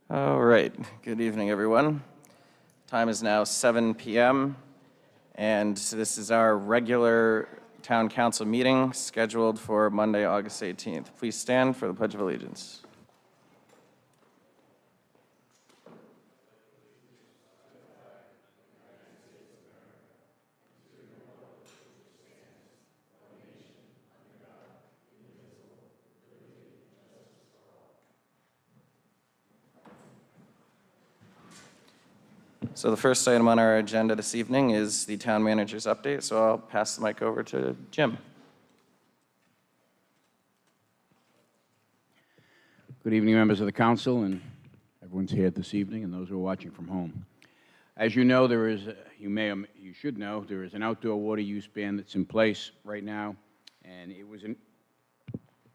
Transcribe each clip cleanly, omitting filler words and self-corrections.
All right. Good evening, everyone. Time is now 7 p.m., and this is our regular Town Council meeting scheduled for Monday, August 18th. Please stand for the Pledge of Allegiance. So the first item on our agenda this evening is the town manager's update, so I'll pass the mic over to Jim. Good evening, members of the council, and everyone's here this evening, and those who are watching from home. As you know, you should know, there is an outdoor water use ban that's in place right now, and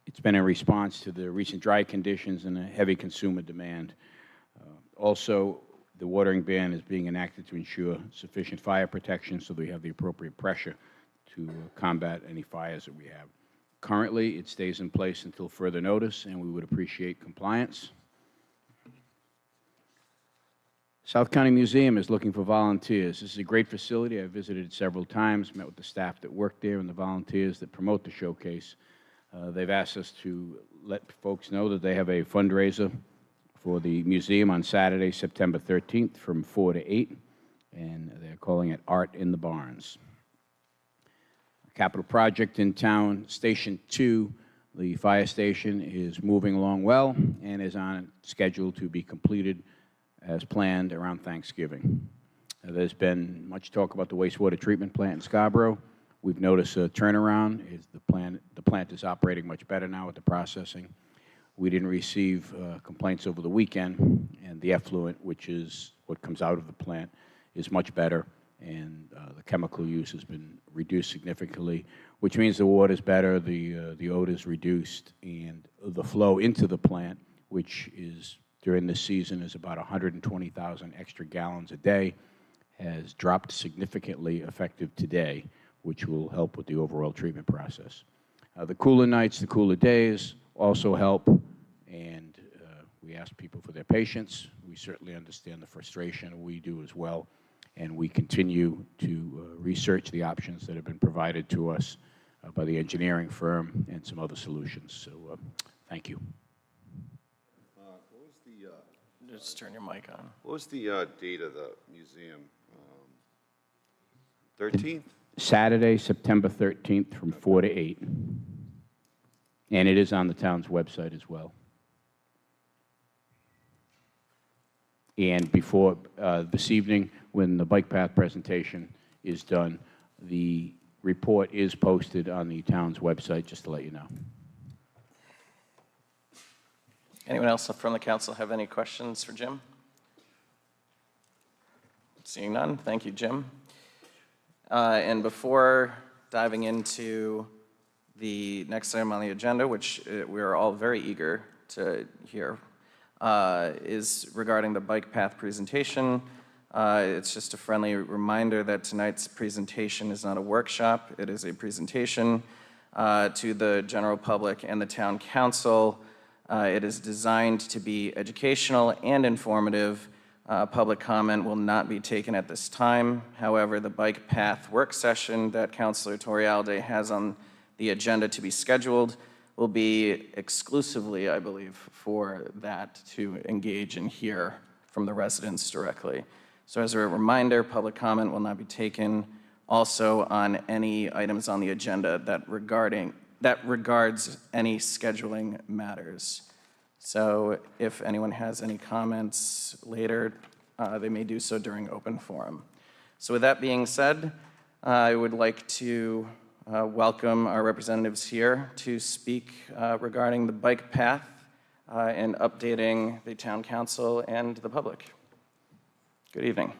it's been in response to the recent dry conditions and a heavy consumer demand. Also, the watering ban is being enacted to ensure sufficient fire protection so that we have the appropriate pressure to combat any fires that we have. Currently, it stays in place until further notice, and we would appreciate compliance. South County Museum is looking for volunteers. This is a great facility. I've visited it several times, met with the staff that work there and the volunteers that promote the showcase. They've asked us to let folks know that they have a fundraiser for the museum on Saturday, September 13th from 4 to 8, and they're calling it Art in the Barns. A capital project in town, Station 2, the fire station, is moving along well and is on schedule to be completed as planned around Thanksgiving. There's been much talk about the wastewater treatment plant in Scarborough. We've noticed a turnaround. The plant is operating much better now with the processing. We didn't receive complaints over the weekend, and the effluent, which is what comes out of the plant, is much better, and the chemical use has been reduced significantly, which means the water is better, the odor is reduced, and the flow into the plant, which is during this season is about 120,000 extra gallons a day, has dropped significantly effective today, which will help with the overall treatment process. The cooler nights, the cooler days also help, and we ask people for their patience. We certainly understand the frustration. We do as well, and we continue to research the options that have been provided to us by the engineering firm and some other solutions. So thank you. Just turn your mic on. What was the date of the museum? 13th? Saturday, September 13th from 4 to 8. And it is on the town's website as well. And before this evening, when the bike path presentation is done, the report is posted on the town's website, just to let you know. Anyone else from the council have any questions for Jim? Seeing none, thank you, Jim. And before diving into the next item on the agenda, which we are all very eager to hear, is regarding the bike path presentation. It's just a friendly reminder that tonight's presentation is not a workshop. It is a presentation to the general public and the town council. It is designed to be educational and informative. Public comment will not be taken at this time. However, the bike path work session that Councilor Torialde has on the agenda to be scheduled will be exclusively, I believe, for that to engage and hear from the residents directly. So as a reminder, public comment will not be taken also on any items on the agenda that regards any scheduling matters. So if anyone has any comments later, they may do so during open forum. So with that being said, I would like to welcome our representatives here to speak regarding the bike path and updating the town council and the public. Good evening.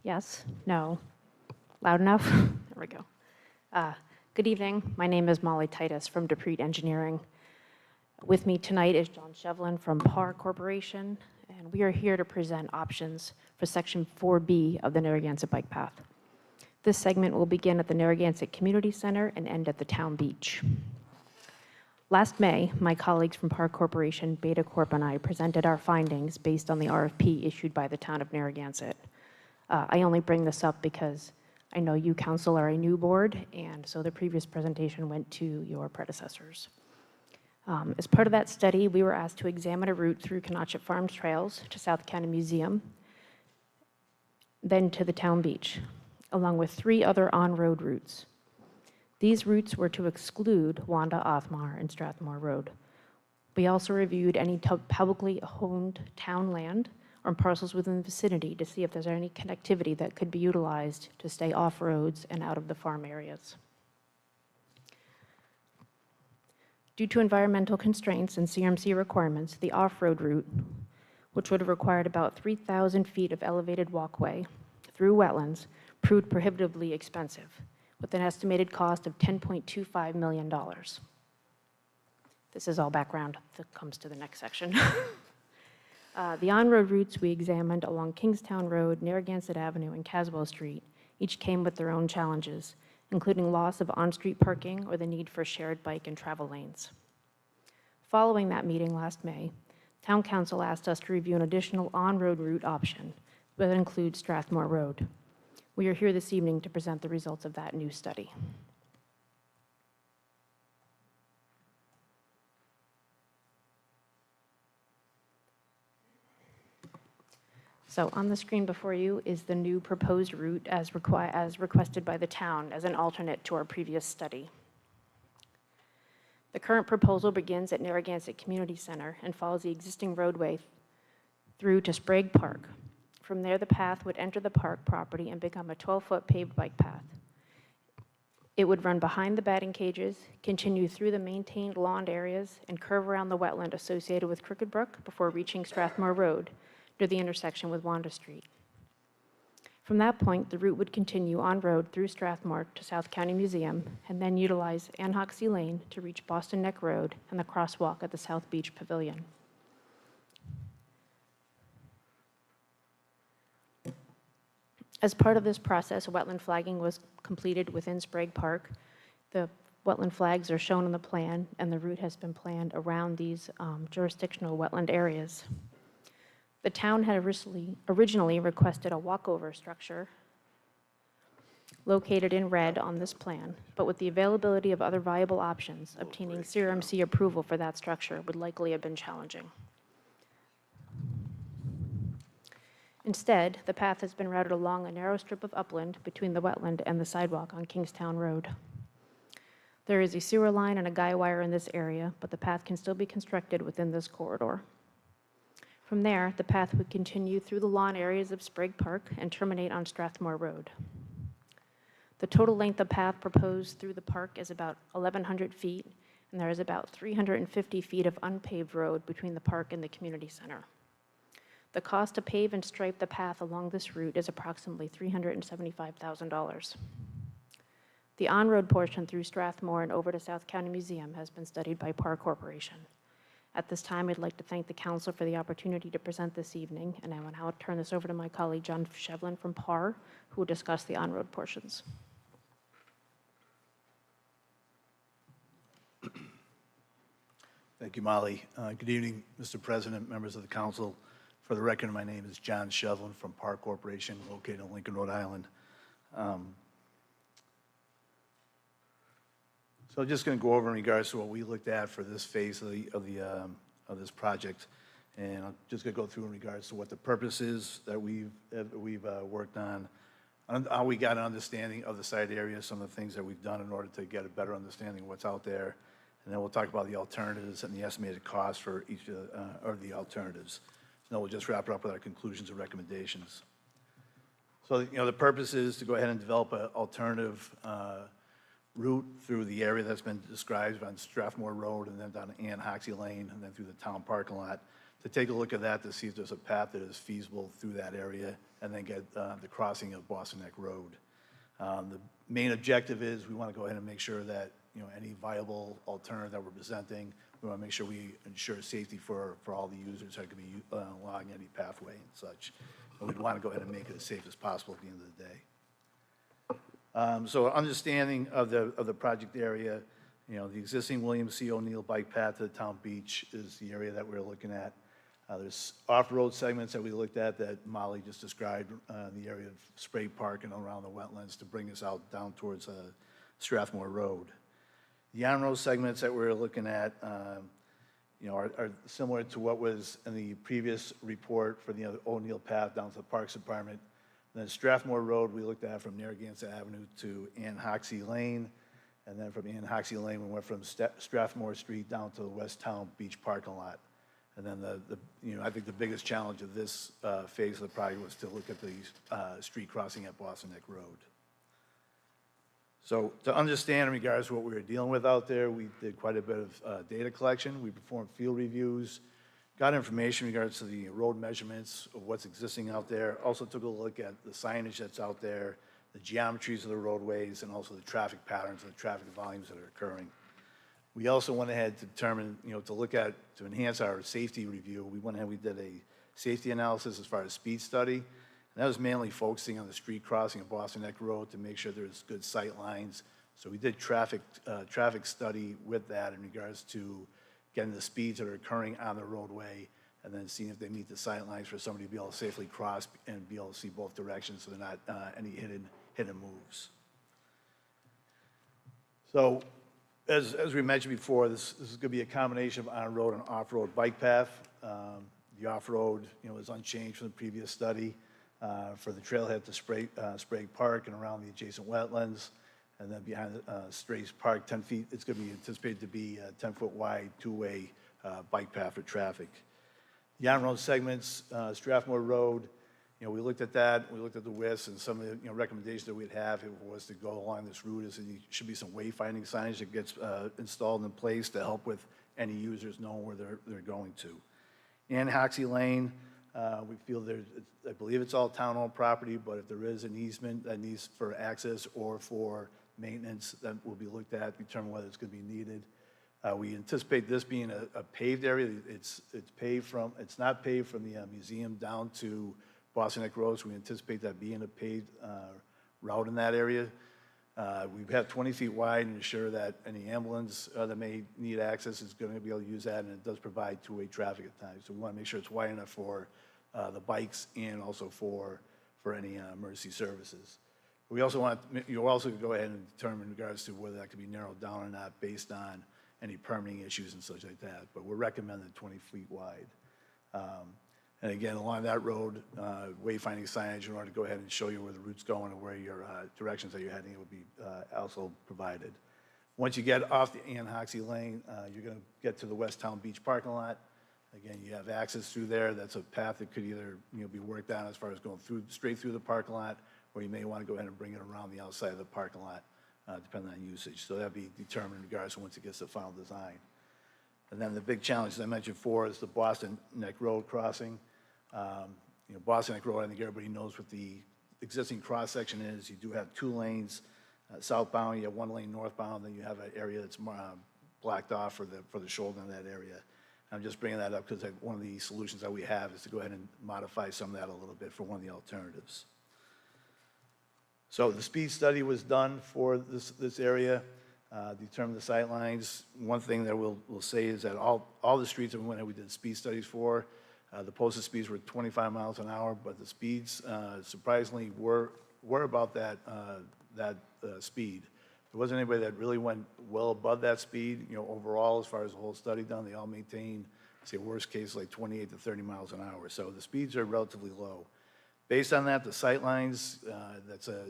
Yes, no, loud enough? There we go. Good evening. My name is Molly Titus from Departmental Engineering. With me tonight is John Shevlin from PAR Corporation, and we are here to present options for Section 4B of the Narragansett Bike Path. This segment will begin at the Narragansett Community Center and end at the town beach. Last May, my colleagues from Park Corporation, Beta Corp, and I presented our findings based on the RFP issued by the town of Narragansett. I only bring this up because I know you, council, are a new board, and so the previous presentation went to your predecessors. As part of that study, we were asked to examine a route through Canachet Farms Trails to South County Museum, then to the town beach, along with 3 other on-road routes. These routes were to exclude Wanda, Othmar, and Strathmore Road. We also reviewed any publicly owned town land or parcels within the vicinity to see if there's any connectivity that could be utilized to stay off roads and out of the farm areas. Due to environmental constraints and CRMC requirements, the off-road route, which would have required about 3,000 feet of elevated walkway through wetlands, proved prohibitively expensive, with an estimated cost of $10.25 million. This is all background that comes to the next section. The on-road routes we examined along Kingstown Road, Narragansett Avenue, and Caswell Street each came with their own challenges, including loss of on-street parking or the need for shared bike and travel lanes. Following that meeting last May, Town Council asked us to review an additional on-road route option that includes Strathmore Road. We are here this evening to present the results of that new study. So on the screen before you is the new proposed route as requested by the town as an alternate to our previous study. The current proposal begins at Narragansett Community Center and follows the existing roadway through to Sprague Park. From there, the path would enter the park property and become a 12-foot paved bike path. It would run behind the batting cages, continue through the maintained lawn areas, and curve around the wetland associated with Crooked Brook before reaching Strathmore Road, near the intersection with Wanda Street. From that point, the route would continue on road through Strathmore to South County Museum, and then utilize Anhoxie Lane to reach Boston Neck Road and the crosswalk at the South Beach Pavilion. As part of this process, wetland flagging was completed within Sprague Park. The wetland flags are shown on the plan, and the route has been planned around these jurisdictional wetland areas. The town had originally requested a walkover structure located in red on this plan, but with the availability of other viable options, obtaining CRMC approval for that structure would likely have been challenging. Instead, the path has been routed along a narrow strip of upland between the wetland and the sidewalk on Kingstown Road. There is a sewer line and a guy wire in this area, but the path can still be constructed within this corridor. From there, the path would continue through the lawn areas of Sprague Park and terminate on Strathmore Road. The total length of path proposed through the park is about 1,100 feet, and there is about 350 feet of unpaved road between the park and the community center. The cost to pave and stripe the path along this route is approximately $375,000. The on-road portion through Strathmore and over to South County Museum has been studied by Park Corporation. At this time, I'd like to thank the council for the opportunity to present this evening, and I will now turn this over to my colleague, John Shevlin from PAR, who will discuss the on-road portions. Thank you, Molly. Good evening, Mr. President, members of the council. For the record, my name is John Shevlin from Park Corporation, located in Lincoln, Rhode Island. So I'm just going to go over in regards to what we looked at for this phase of this project, and I'm just going to go through in regards to what the purpose is that we've worked on, how we got an understanding of the site area, some of the things that we've done in order to get a better understanding of what's out there, and then we'll talk about the alternatives and the estimated cost for each of the alternatives. Then we'll just wrap it up with our conclusions and recommendations. So, the purpose is to go ahead and develop an alternative route through the area that's been described on Strathmore Road and then down Anhoxie Lane and then through the town parking lot, to take a look at that to see if there's a path that is feasible through that area and then get the crossing of Boston Neck Road. The main objective is we want to go ahead and make sure that any viable alternative that we're presenting, we want to make sure we ensure safety for all the users that could be along any pathway and such. And we want to go ahead and make it as safe as possible at the end of the day. So understanding of the project area, You know, the existing William C. O'Neill bike path to the town beach is the area that we're looking at. There's off-road segments that we looked at that Molly just described in the area of Sprague Park and around the wetlands to bring us out down towards Strathmore Road. The on-road segments that we're looking at, you know, are similar to what was in the previous report for the O'Neill path down to the Parks Department. And then Strathmore Road, we looked at from Narragansett Avenue to Ann Hoxie Lane. And then from Ann Hoxie Lane, we went from Strathmore Street down to the West Town Beach parking lot. And then you know, I think the biggest challenge of this phase of the project was to look at the street crossing at Boston Neck Road. So to understand in regards to what we were dealing with out there, we did quite a bit of data collection. We performed field reviews, got information in regards to the road measurements of what's existing out there. Also took a look at the signage that's out there, the geometries of the roadways, and also the traffic patterns and the traffic volumes that are occurring. We also went ahead to determine, you know, to enhance our safety review, we went ahead, we did a safety analysis as far as speed study. And that was mainly focusing on the street crossing of Boston Neck Road to make sure there's good sight lines. So we did traffic study with that in regards to getting the speeds that are occurring on the roadway and then seeing if they meet the sight lines for somebody to be able to safely cross and be able to see both directions so they're not any hidden moves. So, as we mentioned before, this is going to be a combination of on-road and off-road bike path. The off-road, you know, is unchanged from the previous study for the trailhead to Sprague Park and around the adjacent wetlands. And then behind Sprague Park, 10 feet, it's going to be anticipated to be a 10-foot wide, two-way bike path for traffic. The on-road segments, Strathmore Road, you know, we looked at that, we looked at the widths, and some of the, you know, recommendations that we'd have if it was to go along this route is that there should be some wayfinding signage that gets installed in place to help with any users knowing where they're going to. And Hoxie Lane, we feel I believe it's all town-owned property, but if there is an easement that needs for access or for maintenance, that will be looked at, determine whether it's going to be needed. We anticipate this being a paved area. It's not paved from the museum down to Boston Neck Road, so we anticipate that being a paved route in that area. We have 20 feet wide and ensure that any ambulance that may need access is going to be able to use that, and it does provide two-way traffic at times. So we want to make sure it's wide enough for the bikes and also for any emergency services. We also want you also go ahead and determine in regards to whether that could be narrowed down or not based on any permitting issues and such like that. But we're recommending 20 feet wide. And again, along that road, wayfinding signage in order to go ahead and show you where the route's going and where your directions that you're heading will be also provided. Once you get off the Ann Hoxie Lane, you're going to get to the West Town Beach parking lot. Again, you have access through there. That's a path that could either be worked on as far as going straight through the parking lot, or you may want to go ahead and bring it around the outside of the parking lot, depending on usage. So that'll be determined in regards to once it gets to final design. And then the big challenge, as I mentioned before, is the Boston Neck Road crossing. Boston Neck Road, I think everybody knows what the existing cross-section is. You do have two lanes southbound, you have one lane northbound, then you have an area that's blacked off for the shoulder in that area. I'm just bringing that up because one of the solutions that we have is to go ahead and modify some of that a little bit for one of the alternatives. So the speed study was done for this area, determine the sight lines. One thing that we'll say is that all the streets that we went ahead, we did speed studies for. The posted speeds were 25 miles an hour, but the speeds surprisingly were about that speed. There wasn't anybody that really went well above that speed. Overall, as far as the whole study done, they all maintained, say, worst case, like 28 to 30 miles an hour. So the speeds are relatively low. Based on that, the sight lines, that's a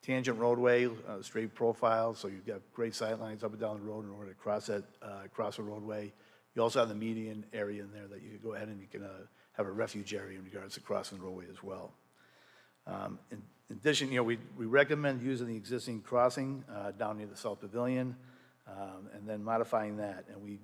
tangent roadway, straight profile, so you've got great sight lines up and down the road in order to cross the roadway. You also have the median area in there that you could go ahead and you can have a refuge area in regards to crossing the roadway as well. In addition, we recommend using the existing crossing down near the South Pavilion and then modifying that. And we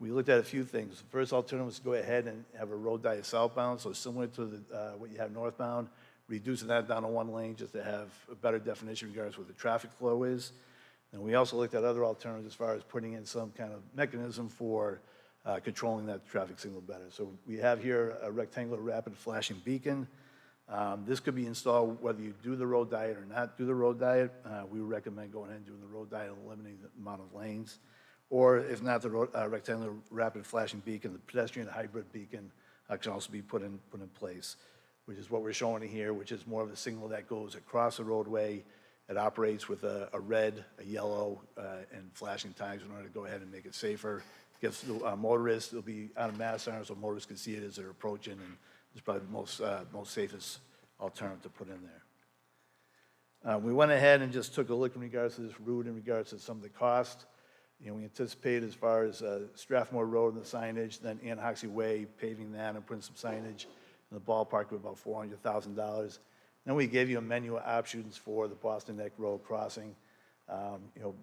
looked at a few things. The first alternative was to go ahead and have a road diet southbound, so similar to what you have northbound, reducing that down to one lane just to have a better definition in regards to what the traffic flow is. And we also looked at other alternatives as far as putting in some kind of mechanism for controlling that traffic signal better. So we have here a rectangular rapid flashing beacon. This could be installed whether you do the road diet or not do the road diet. We would recommend going ahead and doing the road diet and eliminating the amount of lanes. Or if not, the rectangular rapid flashing beacon, the pedestrian hybrid beacon can also be put in place, which is what we're showing here, which is more of a signal that goes across the roadway. It operates with a red, a yellow, and flashing times in order to go ahead and make it safer. Gives the motorists, it'll be on a mass arm so motorists can see it as they're approaching, and it's probably the most safest alternative to put in there. We went ahead and just took a look in regards to this route, in regards to some of the cost. We anticipate as far as Strathmore Road and the signage, then Ann Hoxie Way, paving that and putting some signage in the ballpark of about $400,000. Then we gave you a menu of options for the Boston Neck Road crossing.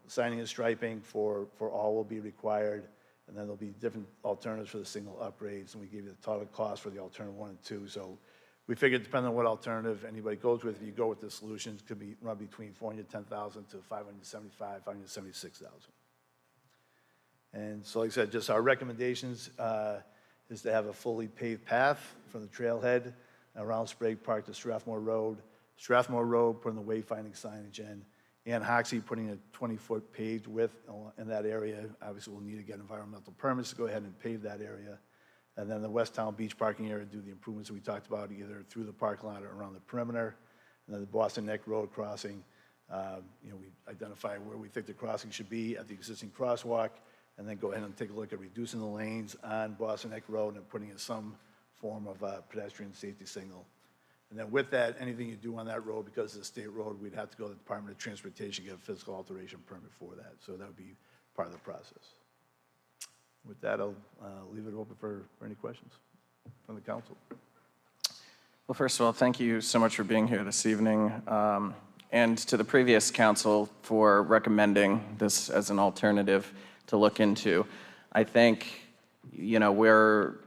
Signing and striping for all will be required, and then there'll be different alternatives for the single upgrades, and we gave you the total cost for the alternative 1 and 2. So we figured, depending on what alternative anybody goes with, if you go with the solutions, it could be run between $410,000 to $575,000, $576,000. And so, like I said, just our recommendations is to have a fully paved path from the trailhead around Sprague Park to Strathmore Road putting the wayfinding signage in, and Hoxie putting a 20-foot paved width in that area. Obviously, we'll need to get environmental permits to go ahead and pave that area. And then the West Town Beach parking area, do the improvements that we talked about, either through the parking lot or around the perimeter. And then the Boston Neck Road crossing, we identify where we think the crossing should be at the existing crosswalk, and then go ahead and take a look at reducing the lanes on Boston Neck Road and putting in some form of pedestrian safety signal. And then with that, anything you do on that road, because it's a state road, we'd have to go to the Department of Transportation, get a physical alteration permit for that. So that would be part of the process. With that, I'll leave it open for any questions from the council. Well, first of all, thank you so much for being here this evening, and to the previous council for recommending this as an alternative to look into. I think, we're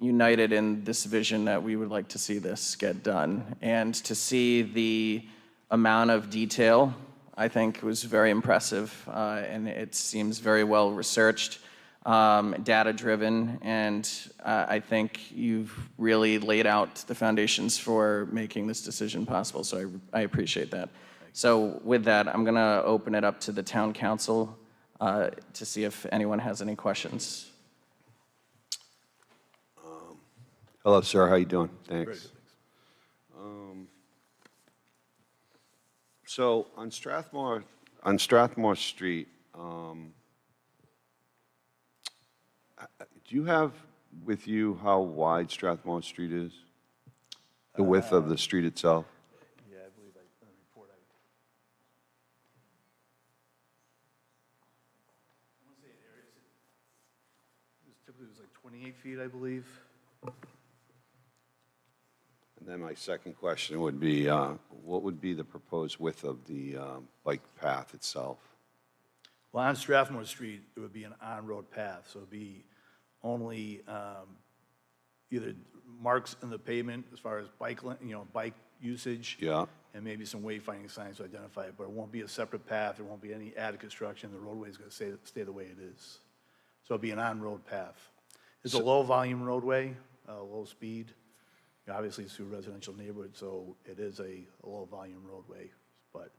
united in this vision that we would like to see this get done. And to see the amount of detail, I think was very impressive, and it seems very well researched, data-driven, and I think you've really laid out the foundations for making this decision possible, so I appreciate that. So with that, I'm going to open it up to the town council to see if anyone has any questions. Hello, sir. How you doing? Thanks. Very good, thanks. So on Strathmore Street, do you have with you how wide Strathmore Street is? The width of the street itself? Yeah, I believe in the report I want to say it areas. Typically it was like 28 feet, I believe. And then my second question would be, what would be the proposed width of the bike path itself? Well, on Strathmore Street, it would be an on-road path, so it'd be only either marks in the pavement as far as bike usage. Yeah. And maybe some wayfinding signs to identify it, but it won't be a separate path. There won't be any added construction. The roadway is going to stay the way it is. So it'll be an on-road path. It's a low-volume roadway, low speed. Obviously, it's through a residential neighborhood, so it is a low-volume roadway, but.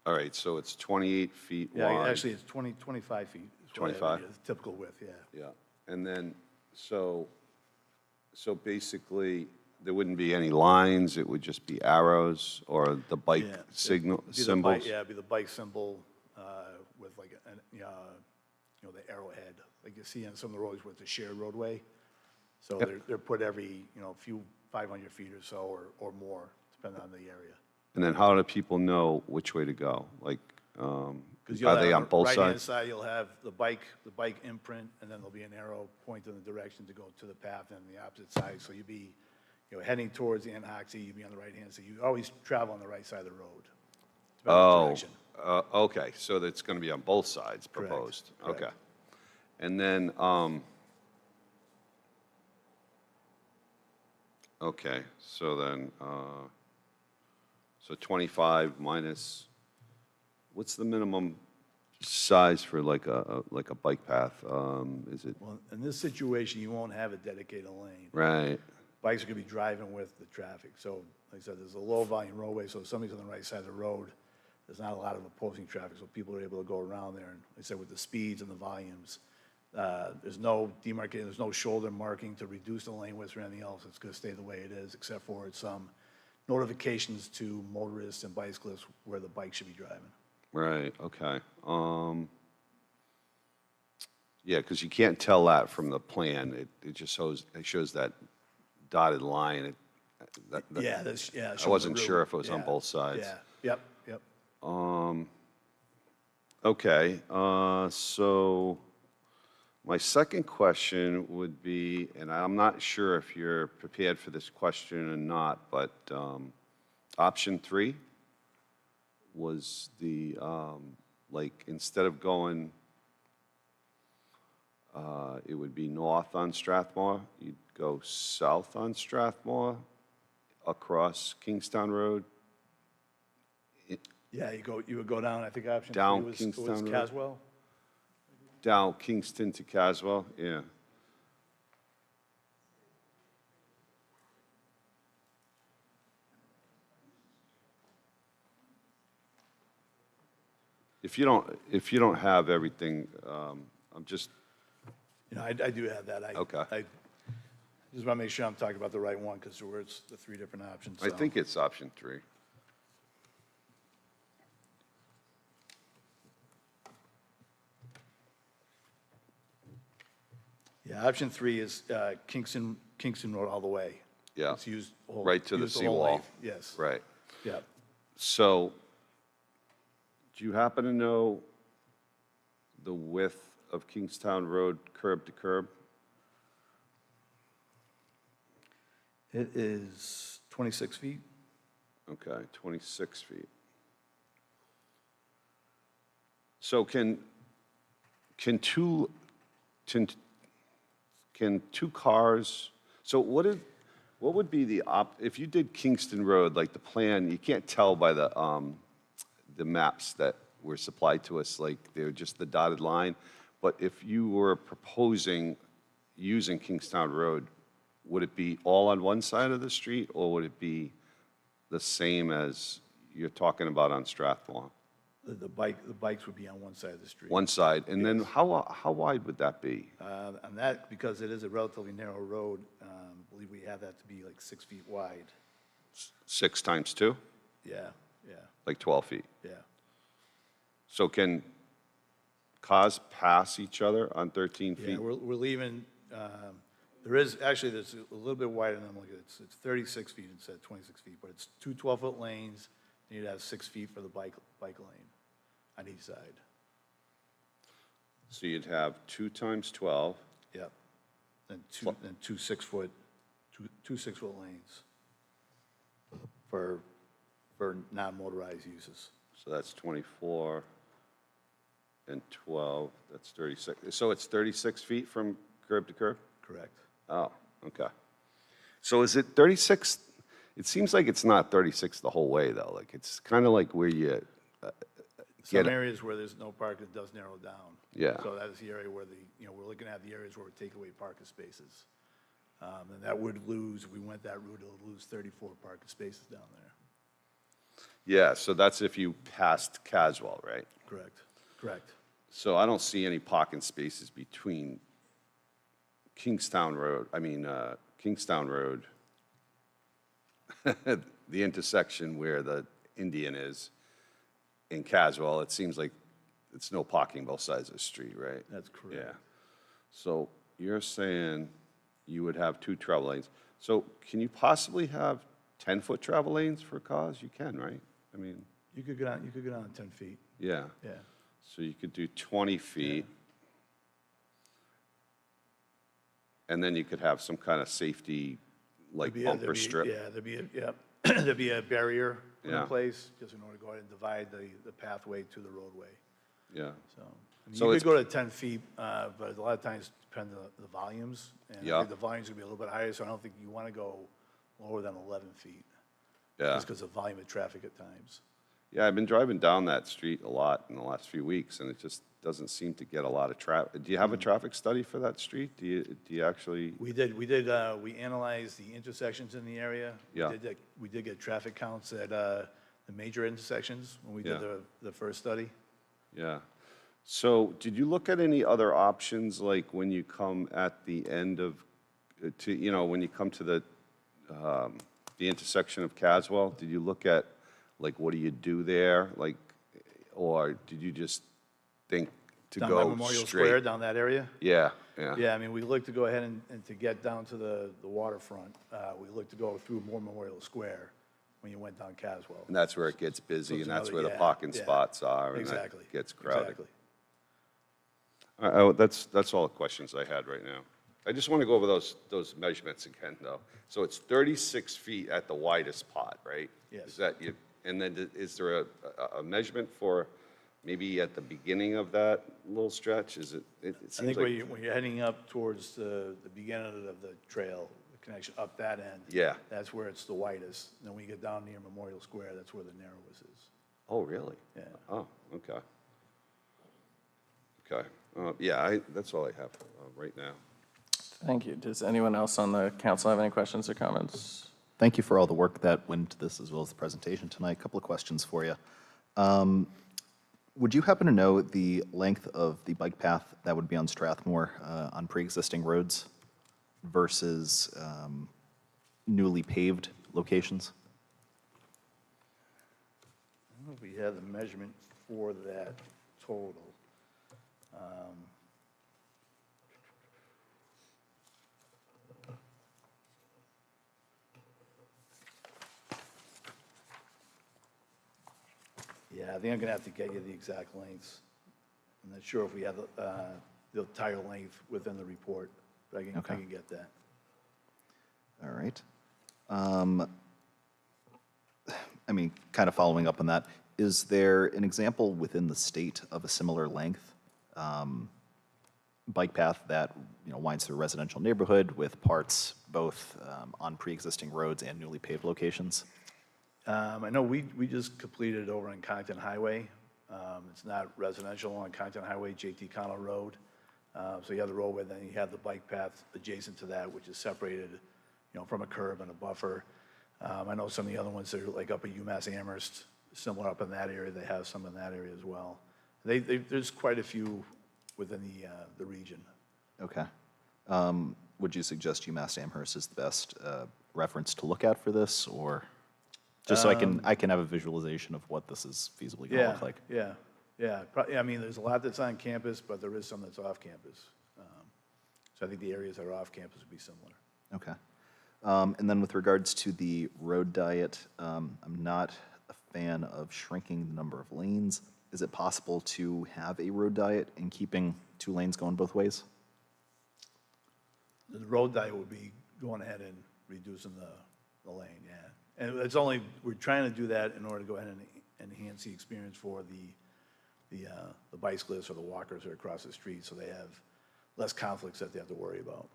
All right, so it's 28 feet Yeah, wide. actually, it's 25 feet. is what I 25? would- Typical width, yeah. Yeah, and then, so basically, there wouldn't be any lines, it would just be arrows, or the bike Yeah, signal, it'd be the symbols? bike- Yeah, it'd be the bike symbol with like, the arrowhead, like you see on some of the roads where it's a shared roadway. So Yep. they're put every, few 500 feet or so, or more, depending on the area. And then how do people know which way to go? Like, Because are they on both right-hand sides? side, you'll have the bike imprint, and then there'll be an arrow pointing in the direction to go to the path, and the opposite side. So you'd be, heading towards the Hoxie, you'd be on the right-hand side. You always travel on the right side of the road, depending on the Oh, direction. okay, so that's going to be on both sides Correct, proposed? correct. Okay. And then, okay, so then, so 25 minus, what's the minimum size for like a bike path? Is it, Well, in this situation, you won't have a dedicated lane. right? bikes are going to be driving with the traffic. So, like I said, there's a low-volume roadway, so if somebody's on the right side of the road, there's not a lot of opposing traffic, so people are able to go around there. And like I said, with the speeds and the volumes, there's no demarcating, there's no shoulder marking to reduce the lane width or anything else. It's going to stay the way it is, except for some notifications to motorists and bicyclists where the bike should be driving. Right, okay. Yeah, because you can't tell that from the plan. It just shows that dotted line. Yeah, that's, yeah. it shows I the wasn't route. sure if it was on Yeah, both sides. Yeah, yep, yep. Okay, so my second question would be, and I'm not sure if you're prepared for this question or not, but option 3 was the, like, instead of going, it would be north on Strathmore, you'd go south on Strathmore, across Kingstown Road, Yeah, you would go down, I think option Down 3 was Kingstown Road. Caswell. down Kingston to Caswell, yeah. If you don't have everything, I'm just, You know, I do have that. Okay. I just want to make sure I'm talking about the right one, because there was the 3 different options. I so. think it's option 3. Yeah, option 3 is Kingston Road all the way. Yeah. It's used. Right to the used whole seawall. length. Yes. Right. Yeah. So, do you happen to know the width of Kingstown Road curb to curb? It is 26 feet. Okay, 26 feet. So can two cars, so what would be the if you did Kingston Road, like the plan, you can't tell by the maps that were supplied to us, like they're just the dotted line, but if you were proposing using Kingstown Road, would it be all on one side of the street, or would it be the same as you're talking about on Strathmore? The bikes would be on one side of the street. One side, and then how wide would that be? And that, because it is a relatively narrow road, I believe we have that to be like 6 feet wide. 6 times 2, Yeah, yeah, like 12 feet. yeah. So can cars pass each other on 13 Yeah, feet? we're leaving, there's a little bit wider than, like, it's 36 feet instead of 26 feet, but it's 2 12-foot lanes, and you'd have 6 feet for the bike lane on each side. So you'd have 2 times 12, Yep. And two 6-foot lanes for non-motorized uses. so that's 24 and 12, that's 36. So it's 36 feet from curb to curb? Correct. Oh, okay. So is it 36? It seems like it's not 36 the whole way, though. Like, it's kind of like where you Some get it. areas where there's no park, it does narrow down. Yeah. So that is the area where we're looking at the areas where we take away parking spaces. And that would lose, if we went that route, it would lose 34 parking spaces down there. Yeah, so that's if you passed Caswell, right? Correct, correct. So I don't see any parking spaces between Kingstown Road, the intersection where the Indian is, in Caswell. It seems like it's no parking both sides of the street, right? That's correct. Yeah. So you're saying you would have 2 travel lanes. So can you possibly have 10-foot travel lanes for cars? You can, right? I mean, You could get on 10 feet, yeah. yeah. So you could do 20 feet. And then you could have some kind of safety, like bumper strip. Yeah, there'd be a barrier put in Yeah. place, just in order to go ahead and divide the pathway to the roadway. Yeah. So, So you it's- could go to 10 feet, but a lot of times depend on the volumes. And I Yeah. think the volumes would be a little bit higher, so I don't think you want to go lower than 11 feet. Yeah. Just because of volume of traffic at times. Yeah, I've been driving down that street a lot in the last few weeks, and it just doesn't seem to get a lot of traffic. Do you have a traffic study for that street? Do you actually? We analyzed the intersections in the area. Yeah. We did get traffic counts at the major intersections when we did Yeah. the first study. Yeah. So did you look at any other options, like when you come at the end of, when you come to the intersection of Caswell? Did you look at, like, what do you do there? Like, or did you just think to Down go by straight? Memorial Square, down that area? Yeah, yeah. Yeah, I mean, we look to go ahead and to get down to the waterfront, we look to go through more Memorial Square when you went down Caswell. And that's where it gets busy, So it's and that's another- where the yeah, parking yeah. spots are, and that Exactly. gets crowded. Exactly. That's all the questions I had right now. I just want to go over those measurements again, though. So it's 36 feet at the widest part, right? Yes. Is that you? And then is there a measurement for maybe at the beginning of that little stretch? Is it I seems think like, when you're heading up towards the beginning of the trail, the connection up that end. Yeah. That's where it's the widest. Then when you get down near Memorial Square, that's where the narrowest is. oh, really? Yeah. Oh, okay. Okay. That's all I have right now. Thank you. Does anyone else on the council have any questions or comments? Thank you for all the work that went into this, as well as the presentation tonight. A couple of questions for you. Would you happen to know the length of the bike path that would be on Strathmore on pre-existing roads versus newly paved locations? I don't know if we have the measurement for that total. Yeah, I think I'm gonna have to get you the exact lengths. I'm not sure if we have the entire length within the report, but I Okay. can get that. All right. I mean, kind of following up on that, is there an example within the state of a similar length bike path that, winds through a residential neighborhood with parts both on pre-existing roads and newly paved locations? I know we just completed over on Connington Highway. It's not residential on Connington Highway, JT Connell Road. So you have the roadway, then you have the bike path adjacent to that, which is separated, from a curb and a buffer. I know some of the other ones that are like up at UMass Amherst, similar up in that area, they have some in that area as well. There's quite a few within the region. Okay. Would you suggest UMass Amherst is the best reference to look at for this, or just so I can have a visualization of what this is feasibly going to look like? Yeah. I mean, there's a lot that's on campus, but there is some that's off campus. So I think the areas that are off campus would be similar. Okay. And then with regards to the road diet, I'm not a fan of shrinking the number of lanes. Is it possible to have a road diet in keeping 2 lanes going both ways? The road diet would be going ahead and reducing the lane, yeah. And we're trying to do that in order to go ahead and enhance the experience for the bicyclists or the walkers that are across the street, so they have less conflicts that they have to worry about.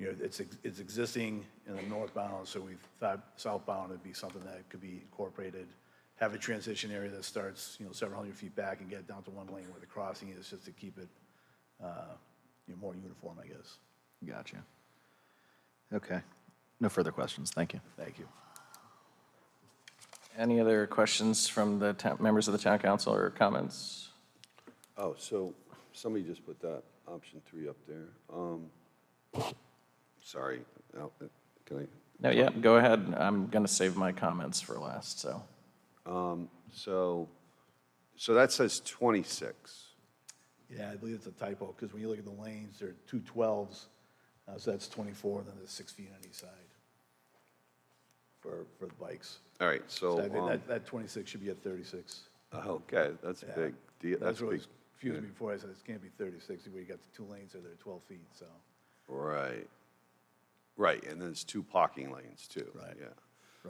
It's existing in the northbound, so we thought southbound would be something that could be incorporated. Have a transition area that starts, several hundred feet back and get down to one lane where the crossing is, just to keep it, more uniform, I guess. Gotcha. Okay. No further questions. Thank you. Thank you. Any other questions from the members of the town council or comments? Oh, so somebody just put that option 3 up there. Sorry, can I? No, yeah, go ahead. I'm going to save my comments for last, so. So that says 26. Yeah, I believe it's a typo, because when you look at the lanes, there are 2 12s, so that's 24, then there's 6 feet on each side for the bikes. All right, So I so, think that 26 should be at 36. okay, that's a Yeah. big deal. That's what big. was confusing me before. I said, it can't be 36, where you got the 2 lanes there, they're 12 feet, so. Right. Right, and then there's 2 parking lanes too. Right. Yeah.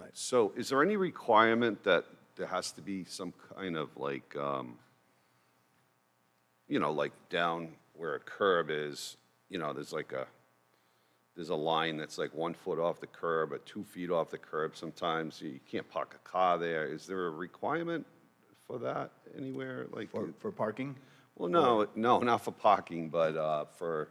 Right. So is there any requirement that there has to be some kind of like, like down where a curb is, there's a line that's like 1 foot off the curb or 2 feet off the curb sometimes. You can't park a car there. Is there a requirement for that anywhere? Like, For parking? well, no, not for parking, but for,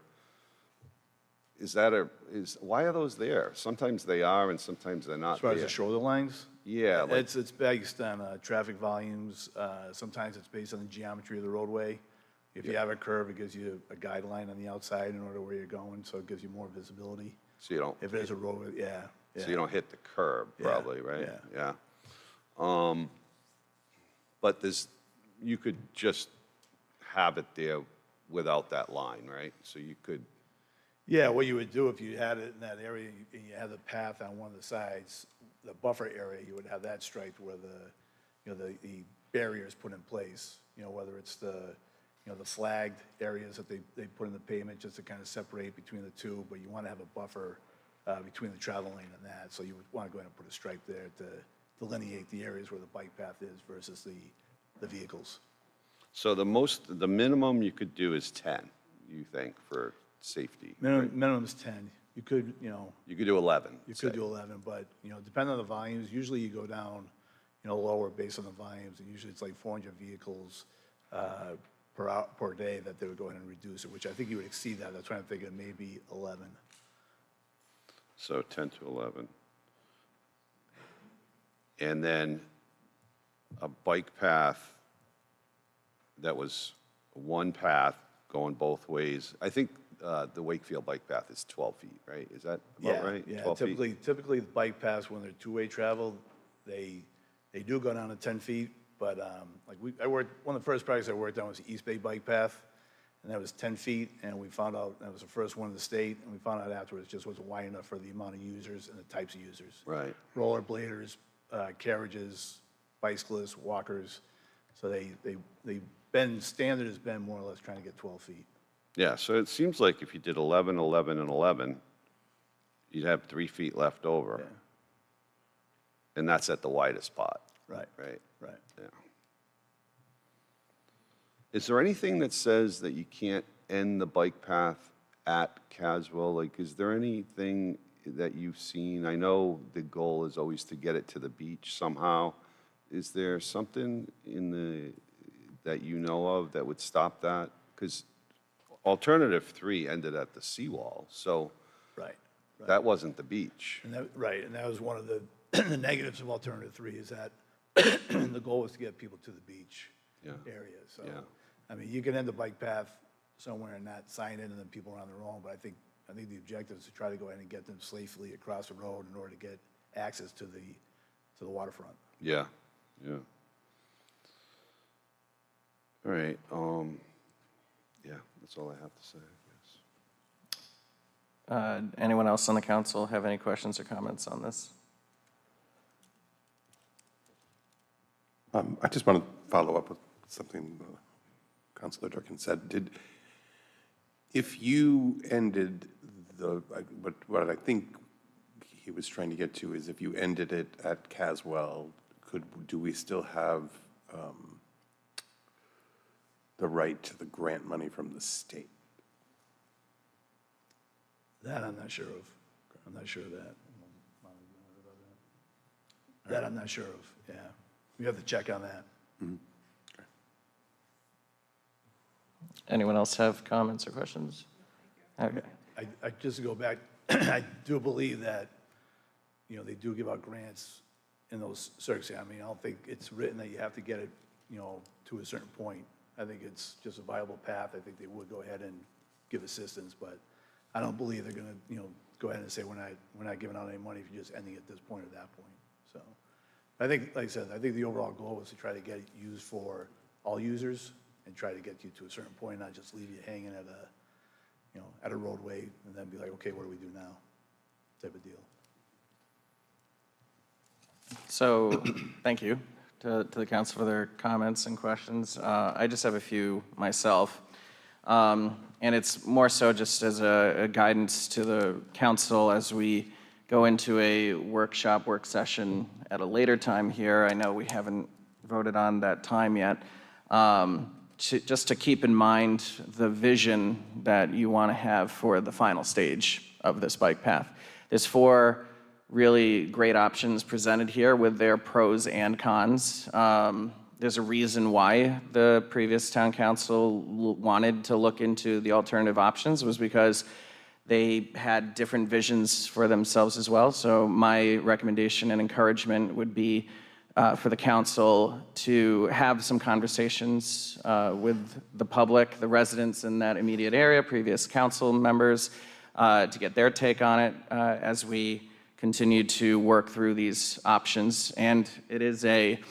why are those there? Sometimes they are and sometimes they're not As far as there. the shoulder lines? Yeah, like, It's based on traffic volumes. Sometimes it's based on the geometry of the roadway. If you have a curve, it gives you a guideline on the outside in order where you're going, so it gives you more visibility. so you don't, If there's a roadway, yeah. so you don't hit the curb, Yeah, probably, right? yeah. Yeah. But you could just have it there without that line, right? So you could, Yeah, what you would do if you had it in that area and you had the path on one of the sides, the buffer area, you would have that striped where the barrier is put in place, whether it's the flagged areas that they put in the pavement just to kind of separate between the two, but you want to have a buffer between the travel lane and that, so you would want to go ahead and put a stripe there to delineate the areas where the bike path is versus the vehicles. so the minimum you could do is 10, you think, for safety? right? Minimum is 10. You could, You could do 11. you say. could do 11, but, depending on the volumes, usually you go down, lower based on the volumes, and usually it's like 400 vehicles per day that they would go ahead and reduce it, which I think you would exceed that. That's why I'm thinking maybe 11. So 10 to 11. And then a bike path that was one path going both ways. I think the Wakefield bike path is 12 feet, right? Is that about right? Yeah, 12 feet? typically the bike paths, when they're two-way travel, they do go down to 10 feet, but one of the first projects I worked on was the East Bay Bike Path, and that was 10 feet, and we found out, that was the first one in the state, and we found out afterwards it just wasn't wide enough for the amount of users and the types of users. Right. Rollerbladers, carriages, bicyclists, walkers, so standard has been more or less trying to get 12 feet. Yeah, so it seems like if you did 11, 11, and 11, you'd have 3 feet left over. Yeah. And that's at the widest spot, Right, right? right. Yeah. Is there anything that says that you can't end the bike path at Caswell? Like, is there anything that you've seen? I know the goal is always to get it to the beach somehow. Is there something that you know of that would stop that? Because alternative 3 ended at the seawall, so Right. that wasn't the beach. And that was one of the the negatives of alternative 3 is that the goal was to get people to the beach Yeah. area. So, Yeah. I mean, you can end the bike path somewhere and not sign it, and then people are on their own. But I think the objective is to try to go ahead and get them safely across the road in order to get access to the waterfront. Yeah, yeah. All right, yeah, that's all I have to say, I guess. Anyone else on the council have any questions or comments on this? I just want to follow up with something Councilor Durkin said. If you ended what I think he was trying to get to is if you ended it at Caswell, do we still have the right to the grant money from the state? That I'm not sure of. I'm not sure of that. That I'm not sure of, yeah. We have to check on that. Anyone else have comments or questions? Okay. I just to go back, I do believe that, they do give out grants in those circumstances. I mean, I don't think it's written that you have to get it, to a certain point. I think it's just a viable path. I think they would go ahead and give assistance, but I don't believe they're gonna, go ahead and say we're not giving out any money if you're just ending at this point or that point. So I think, like I said, I think the overall goal is to try to get it used for all users and try to get you to a certain point, not just leave you hanging at a roadway and then be like, okay, what do we do now? Type of deal. So, thank you to the council for their comments and questions. I just have a few myself. And it's more so just as a guidance to the council as we go into a work session at a later time here. I know we haven't voted on that time yet. Just to keep in mind the vision that you want to have for the final stage of this bike path. There's 4 really great options presented here with their pros and cons. There's a reason why the previous town council wanted to look into the alternative options, was because they had different visions for themselves as well. So my recommendation and encouragement would be for the council to have some conversations with the public, the residents in that immediate area, previous council members, to get their take on it as we continue to work through these options. And it is a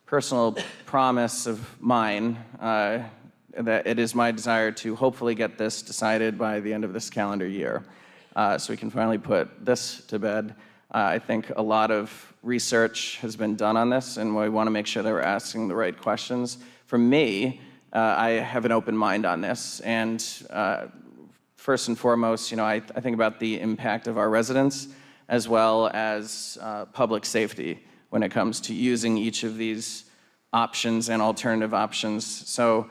personal promise of mine that it is my desire to hopefully get this decided by the end of this calendar year, so we can finally put this to bed. I think a lot of research has been done on this, and we want to make sure that we're asking the right questions. For me, I have an open mind on this, and first and foremost, I think about the impact of our residents as well as public safety when it comes to using each of these options and alternative options. So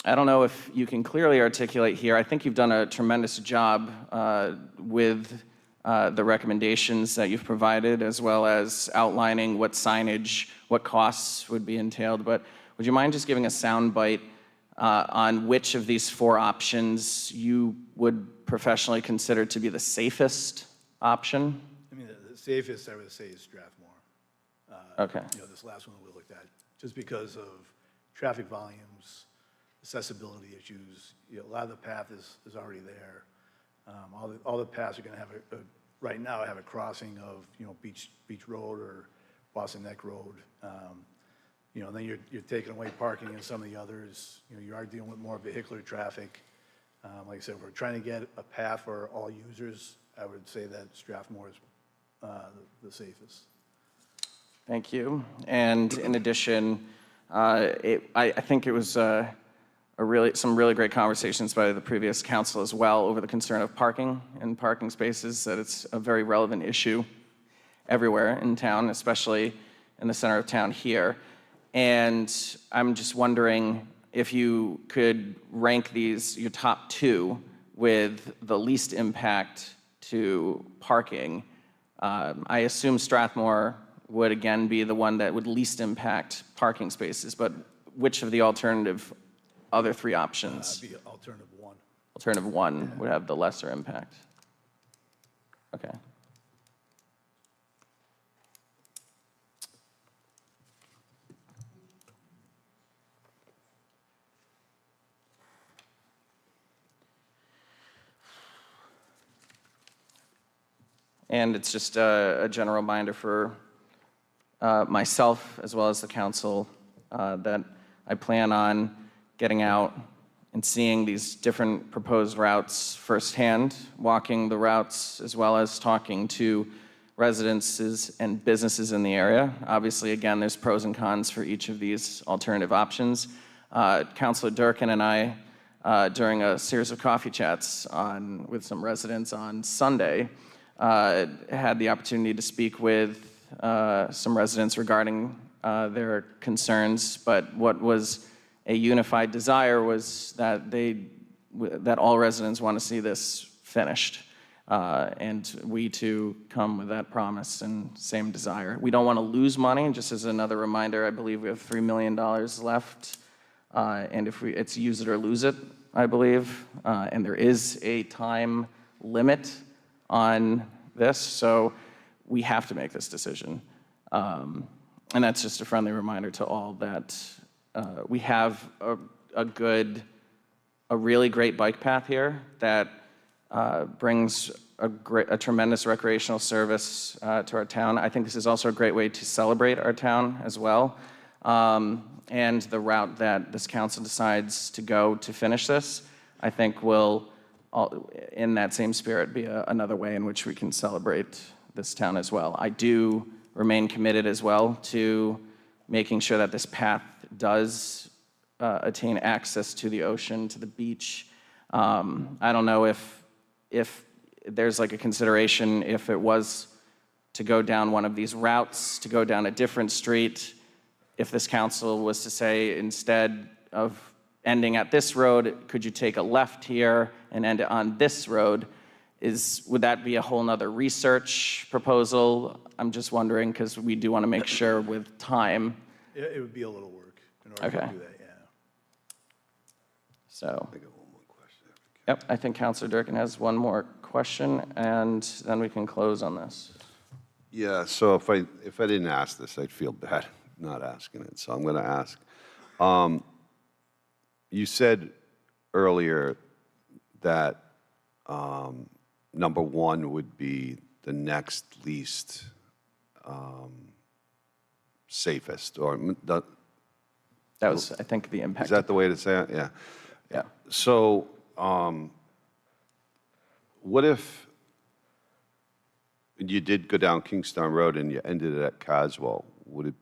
I don't know if you can clearly articulate here. I think you've done a tremendous job with the recommendations that you've provided, as well as outlining what signage, what costs would be entailed. But would you mind just giving a soundbite on which of these 4 options you would professionally consider to be the safest option? I mean, the safest, I would say, is Strathmore. Okay. This last one that we looked at, just because of traffic volumes, accessibility issues. A lot of the path is already there. All the paths are going to have right now have a crossing of Beach Road or Boston Neck Road. Then you're taking away parking in some of the others. You are dealing with more vehicular traffic. Like I said, we're trying to get a path for all users. I would say that Strathmore is the safest. Thank you. And in addition, I think it was some really great conversations by the previous council as well over the concern of parking and parking spaces, that it's a very relevant issue everywhere in town, especially in the center of town here. And I'm just wondering if you could rank these, your top 2, with the least impact to parking. I assume Strathmore would again be the one that would least impact parking spaces, but which of the other 3 options? Be alternative 1. Alternative 1 would have the lesser impact. Okay. And it's just a general reminder for myself as well as the council that I plan on getting out and seeing these different proposed routes firsthand, walking the routes as well as talking to residences and businesses in the area. Obviously, again, there's pros and cons for each of these alternative options. Councilor Durkin and I, during a series of coffee chats with some residents on Sunday, had the opportunity to speak with some residents regarding their concerns, but what was a unified desire was that that all residents want to see this finished. And we too come with that promise and same desire. We don't want to lose money. Just as another reminder, I believe we have $3 million left. And it's use it or lose it, I believe. And there is a time limit on this, so we have to make this decision. And that's just a friendly reminder to all that we have a really great bike path here that brings a tremendous recreational service to our town. I think this is also a great way to celebrate our town as well. And the route that this council decides to go to finish this, I think will, in that same spirit, be another way in which we can celebrate this town as well. I do remain committed as well to making sure that this path does attain access to the ocean, to the beach. I don't know if there's like a consideration if it was to go down one of these routes, to go down a different street, if this council was to say, instead of ending at this road, could you take a left here and end it on this road? Would that be a whole nother research proposal? I'm just wondering, because we do want to make sure with time. It would be a little work. in order Okay. to do that, yeah. So, I got one more question. yep, I think Counselor Durkin has one more question, and then we can close on this. Yeah, so if I didn't ask this, I'd feel bad not asking it, so I'm going to ask. You said earlier that number one would be the next least safest, or That was, I think, the impact. is that the way to say it? Yeah. Yeah. So, what if you did go down Kingstown Road and you ended it at Caswell? Would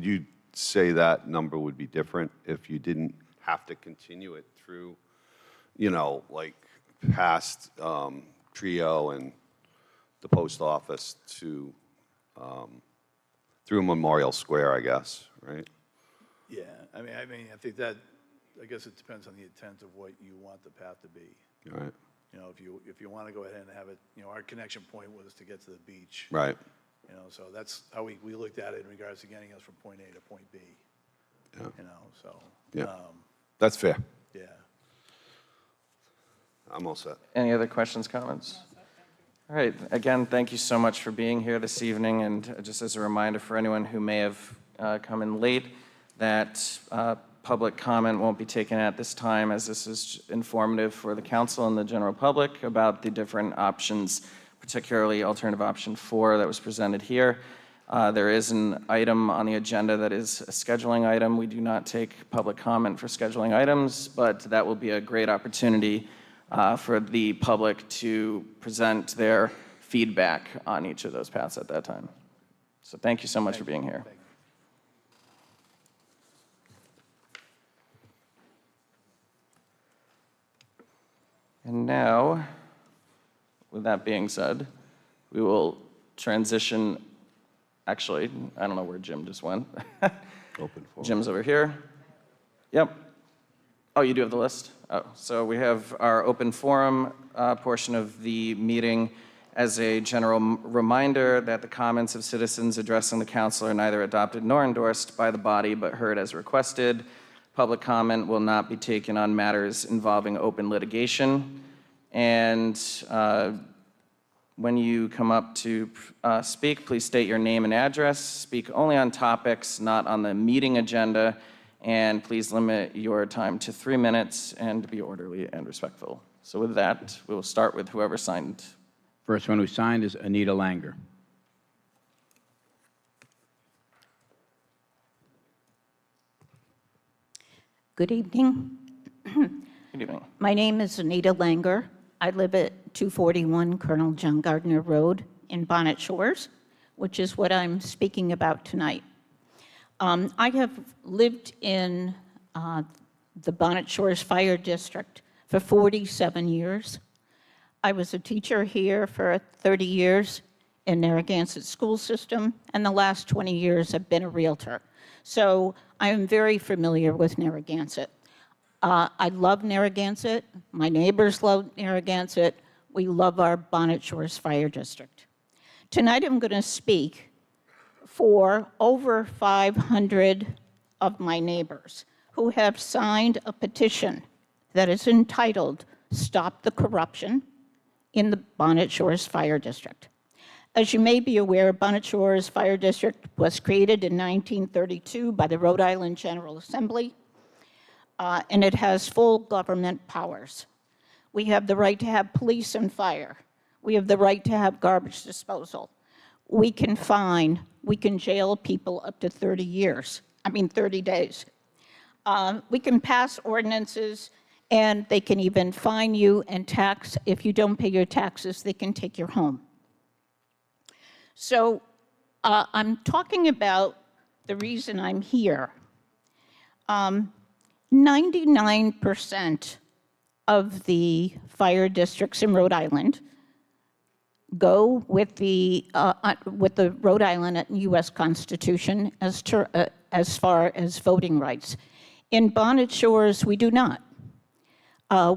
you say that number would be different if you didn't have to continue it through, like past Trio and the post office to, through Memorial Square, I guess, right? Yeah, I think that, I guess it depends on the intent of what you want the path to be. Right, If you want to go ahead and have it, our connection point was to get to the beach. right. So that's how we looked at it in regards to getting us from point A to point B. Yeah. So. Yeah. That's fair. Yeah. I'm all set. Any other questions, comments? All right, again, thank you so much for being here this evening, and just as a reminder for anyone who may have come in late, that public comment won't be taken at this time, as this is informative for the council and the general public about the different options, particularly alternative option 4 that was presented here. There is an item on the agenda that is a scheduling item. We do not take public comment for scheduling items, but that will be a great opportunity for the public to present their feedback on each of those paths at that time. So thank you so much for being here. And now, with that being said, we will transition. Actually, I don't know where Jim just went. Open forum. Jim's over here. Yep. Oh, you do have the list? Oh, so we have our open forum portion of the meeting. As a general reminder that the comments of citizens addressing the council are neither adopted nor endorsed by the body, but heard as requested. Public comment will not be taken on matters involving open litigation. And when you come up to speak, please state your name and address. Speak only on topics not on the meeting agenda. And please limit your time to 3 minutes and be orderly and respectful. So with that, we will start with whoever signed. First one who signed is Anita Langer. Good evening. Good evening. My name is Anita Langer. I live at 241 Colonel John Gardner Road in Bonnet Shores, which is what I'm speaking about tonight. I have lived in the Bonnet Shores Fire District for 47 years. I was a teacher here for 30 years in Narragansett school system, and the last 20 years I've been a realtor. So I am very familiar with Narragansett. I love Narragansett. My neighbors love Narragansett. We love our Bonnet Shores Fire District. Tonight I'm going to speak for over 500 of my neighbors who have signed a petition that is entitled Stop the Corruption in the Bonnet Shores Fire District. As you may be aware, Bonnet Shores Fire District was created in 1932 by the Rhode Island General Assembly, and it has full government powers. We have the right to have police and fire. We have the right to have garbage disposal. We can fine, we can jail people up to 30 days. We can pass ordinances, and they can even fine you and tax. If you don't pay your taxes, they can take your home. So I'm talking about the reason I'm here. 99% of the fire districts in Rhode Island go with the Rhode Island U.S. Constitution as far as voting rights. In Bonnet Shores, we do not.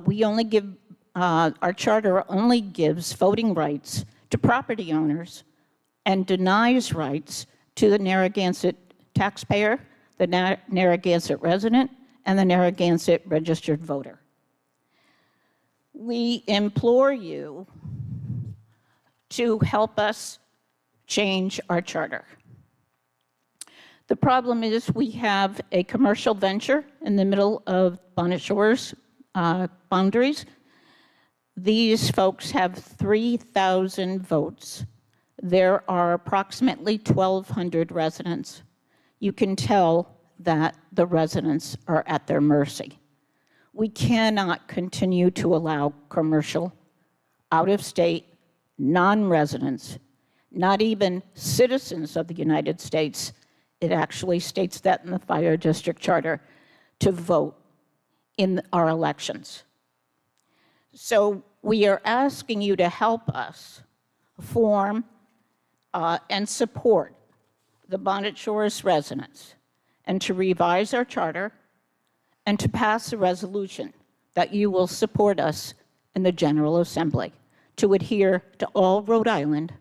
We only give, our charter only gives voting rights to property owners and denies rights to the Narragansett taxpayer, the Narragansett resident, and the Narragansett registered voter. We implore you to help us change our charter. The problem is we have a commercial venture in the middle of Bonnet Shores boundaries. These folks have 3,000 votes. There are approximately 1,200 residents. You can tell that the residents are at their mercy. We cannot continue to allow commercial, out-of-state, non-residents, not even citizens of the United States, it actually states that in the Fire District Charter, to vote in our elections. So we are asking you to help us form and support the Bonnet Shores residents and to revise our charter and to pass a resolution that you will support us in the General Assembly to adhere to all Rhode Island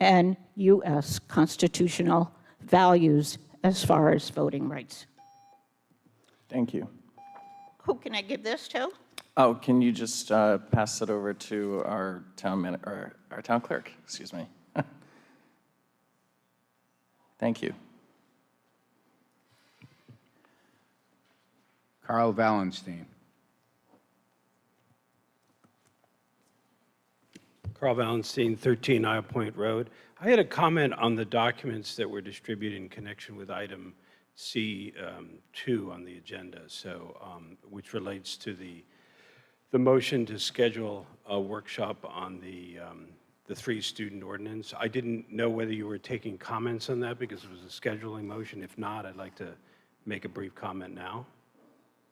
and U.S. constitutional values as far as voting rights. Thank you. Who can I give this to? Oh, can you just pass it over to our our town clerk, excuse me. Thank you. Carl Valenstein. Carl Valenstein, 13 Isle Point Road. I had a comment on the documents that were distributed in connection with item C2 on the agenda, so which relates to the motion to schedule a workshop on the 3-student ordinance. I didn't know whether you were taking comments on that because it was a scheduling motion. If not, I'd like to make a brief comment now.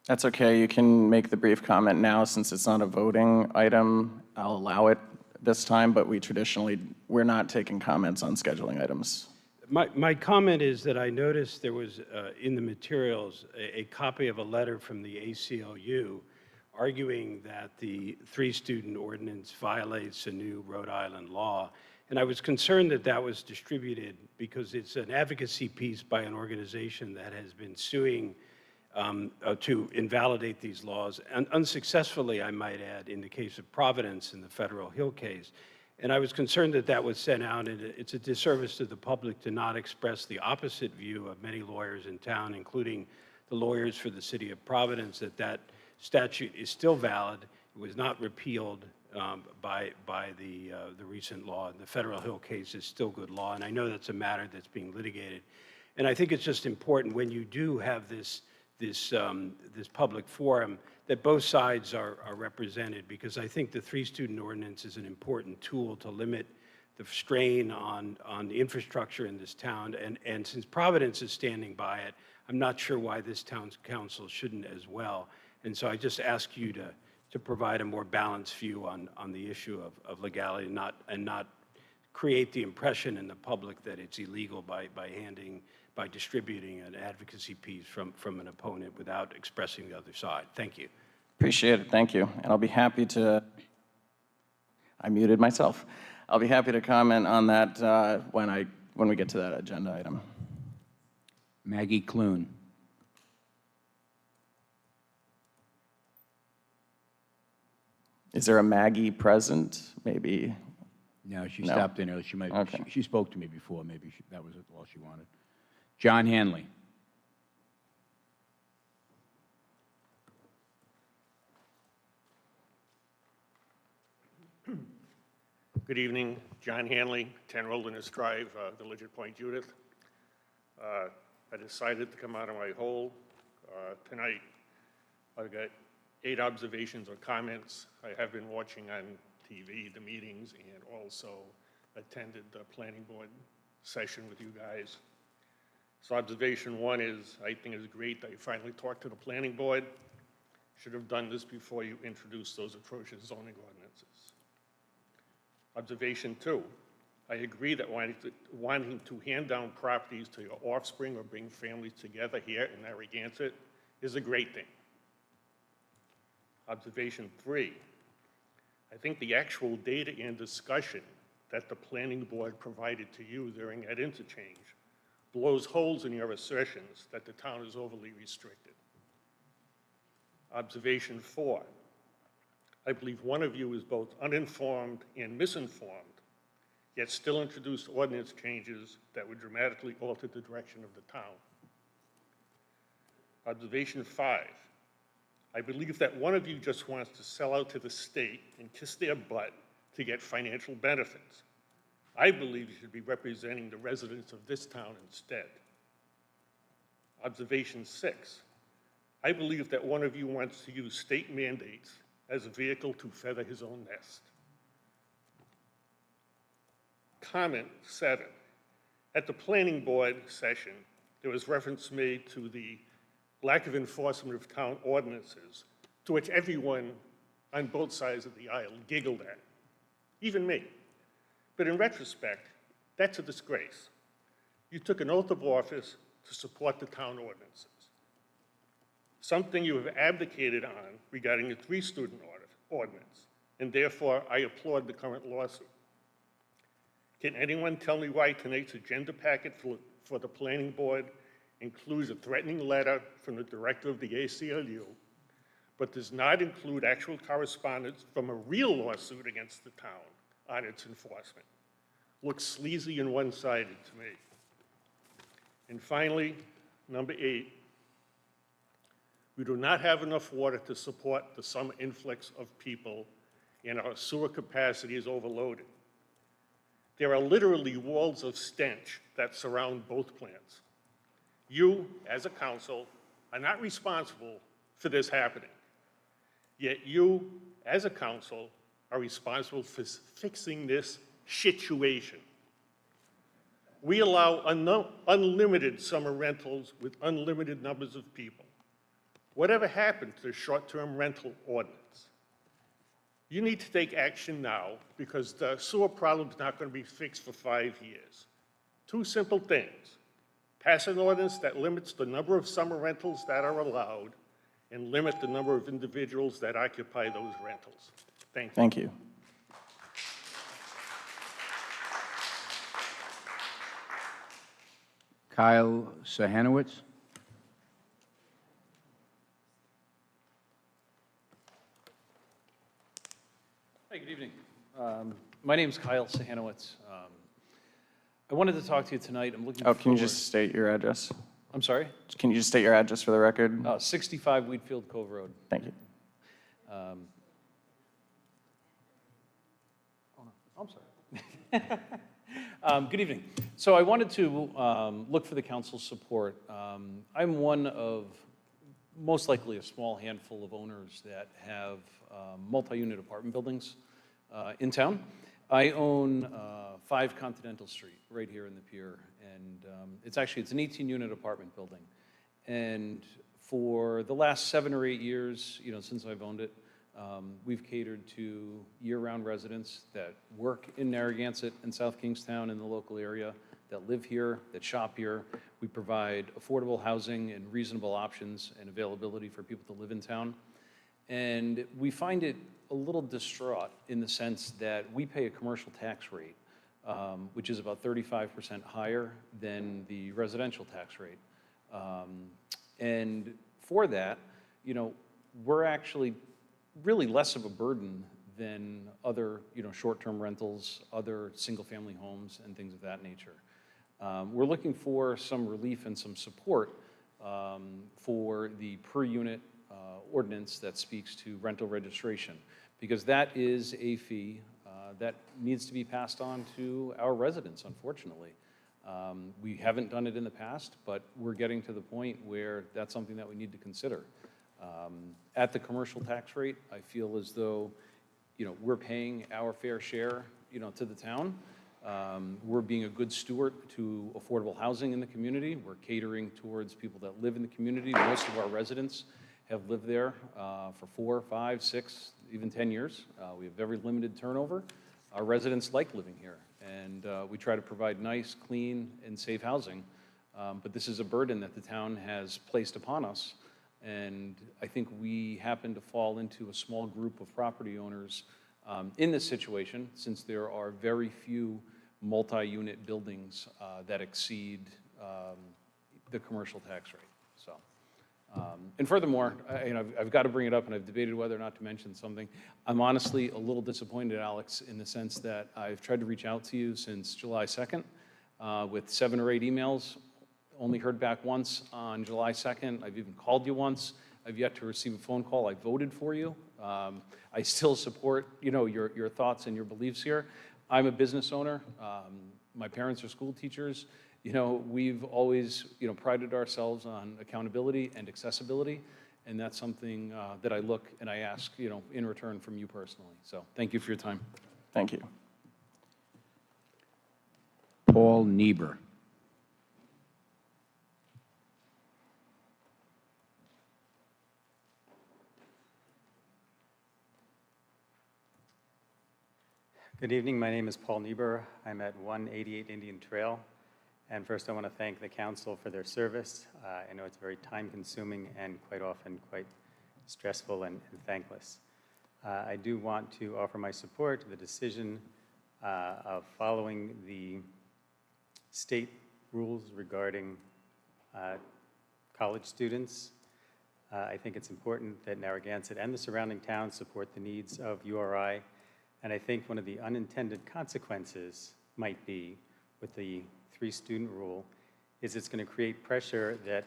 That's okay. You can make the brief comment now since it's not a voting item. I'll allow it this time, but we're not taking comments on scheduling items. My comment is that I noticed there was in the materials a copy of a letter from the ACLU arguing that the 3-student ordinance violates a new Rhode Island law. And I was concerned that that was distributed because it's an advocacy piece by an organization that has been suing to invalidate these laws, and unsuccessfully, I might add, in the case of Providence in the Federal Hill case. And I was concerned that that was sent out, and it's a disservice to the public to not express the opposite view of many lawyers in town, including the lawyers for the city of Providence, that that statute is still valid. It was not repealed by the recent law. The Federal Hill case is still good law, and I know that's a matter that's being litigated. And I think it's just important when you do have this public forum that both sides are represented, because I think the 3-student ordinance is an important tool to limit the strain on the infrastructure in this town. And since Providence is standing by it, I'm not sure why this town's council shouldn't as well. And so I just ask you to provide a more balanced view on the issue of legality and not create the impression in the public that it's illegal by distributing an advocacy piece from an opponent without expressing the other side. Thank you. Appreciate it. Thank you. And I'll be happy to, I muted myself. I'll be happy to comment on that when we get to that agenda item. Maggie Clune. Is there a Maggie present? Maybe. No, she No? stopped in early. Okay. She spoke to me before. Maybe that was all she wanted. John Hanley. Good evening, John Hanley, 10 Wilderness Drive, Village at Point Judith. I decided to come out of my hole tonight. I've got 8 observations or comments. I have been watching on TV the meetings and also attended the planning board session with you guys. So observation 1 is, I think it's great that you finally talked to the planning board. Should have done this before you introduced those atrocious zoning ordinances. Observation 2, I agree that wanting to hand down properties to your offspring or bring families together here in Narragansett is a great thing. Observation 3, I think the actual data and discussion that the planning board provided to you during that interchange blows holes in your assertions that the town is overly restricted. Observation 4, I believe one of you is both uninformed and misinformed, yet still introduced ordinance changes that would dramatically alter the direction of the town. Observation 5, I believe that one of you just wants to sell out to the state and kiss their butt to get financial benefits. I believe you should be representing the residents of this town instead. Observation 6, I believe that one of you wants to use state mandates as a vehicle to feather his own nest. Comment 7, at the planning board session, there was reference made to the lack of enforcement of town ordinances, to which everyone on both sides of the aisle giggled at, even me. But in retrospect, that's a disgrace. You took an oath of office to support the town ordinances, something you have abdicated on regarding the 3-student ordinance, and therefore I applaud the current lawsuit. Can anyone tell me why tonight's agenda packet for the planning board includes a threatening letter from the director of the ACLU, but does not include actual correspondence from a real lawsuit against the town on its enforcement? Looks sleazy and one-sided to me. And finally, number 8, we do not have enough water to support the summer influx of people, and our sewer capacity is overloaded. There are literally walls of stench that surround both plants. You, as a council, are not responsible for this happening. Yet you, as a council, are responsible for fixing this situation. We allow unlimited summer rentals with unlimited numbers of people. Whatever happened to the short-term rental ordinance? You need to take action now because the sewer problem is not going to be fixed for 5 years. 2 simple things. Pass an ordinance that limits the number of summer rentals that are allowed and limit the number of individuals that occupy those rentals. Thank you. Thank you. Kyle Sahanowitz. Hi, good evening. My name's Kyle Sahanowitz. I wanted to talk to you tonight. I'm looking Oh, for... can you just state your address? I'm sorry? Can you just state your address for the record? 65 Wheatfield Cove Road. Thank you. Oh, no, I'm sorry. Good evening. So I wanted to look for the council's support. I'm one of most likely a small handful of owners that have multi-unit apartment buildings in town. I own 5 Continental Street right here in the pier, and it's an 18-unit apartment building. And for the last 7 or 8 years, since I've owned it, we've catered to year-round residents that work in Narragansett and South Kingstown in the local area, that live here, that shop here. We provide affordable housing and reasonable options and availability for people to live in town. And we find it a little distraught in the sense that we pay a commercial tax rate, which is about 35% higher than the residential tax rate. And for that, we're actually really less of a burden than other, short-term rentals, other single-family homes, and things of that nature. We're looking for some relief and some support for the per-unit ordinance that speaks to rental registration, because that is a fee that needs to be passed on to our residents, unfortunately. We haven't done it in the past, but we're getting to the point where that's something that we need to consider. At the commercial tax rate, I feel as though, we're paying our fair share, to the town. We're being a good steward to affordable housing in the community. We're catering towards people that live in the community. Most of our residents have lived there for 4, 5, 6, even 10 years. We have very limited turnover. Our residents like living here, and we try to provide nice, clean, and safe housing. But this is a burden that the town has placed upon us, and I think we happen to fall into a small group of property owners in this situation, since there are very few multi-unit buildings that exceed the commercial tax rate, so. And furthermore, I've got to bring it up, and I've debated whether or not to mention something. I'm honestly a little disappointed, Alex, in the sense that I've tried to reach out to you since July 2nd with 7 or 8 emails, only heard back once on July 2nd. I've even called you once. I've yet to receive a phone call. I voted for you. I still support, your thoughts and your beliefs here. I'm a business owner. My parents are school teachers. We've always, prided ourselves on accountability and accessibility, and that's something that I look and I ask, in return from you personally. So thank you for your time. Thank you. Paul Niebuhr. Good evening. My name is Paul Niebuhr. I'm at 188 Indian Trail. And first, I want to thank the council for their service. I know it's very time-consuming and quite often quite stressful and thankless. I do want to offer my support to the decision of following the state rules regarding college students. I think it's important that Narragansett and the surrounding towns support the needs of URI. And I think one of the unintended consequences might be with the 3-student rule is it's going to create pressure that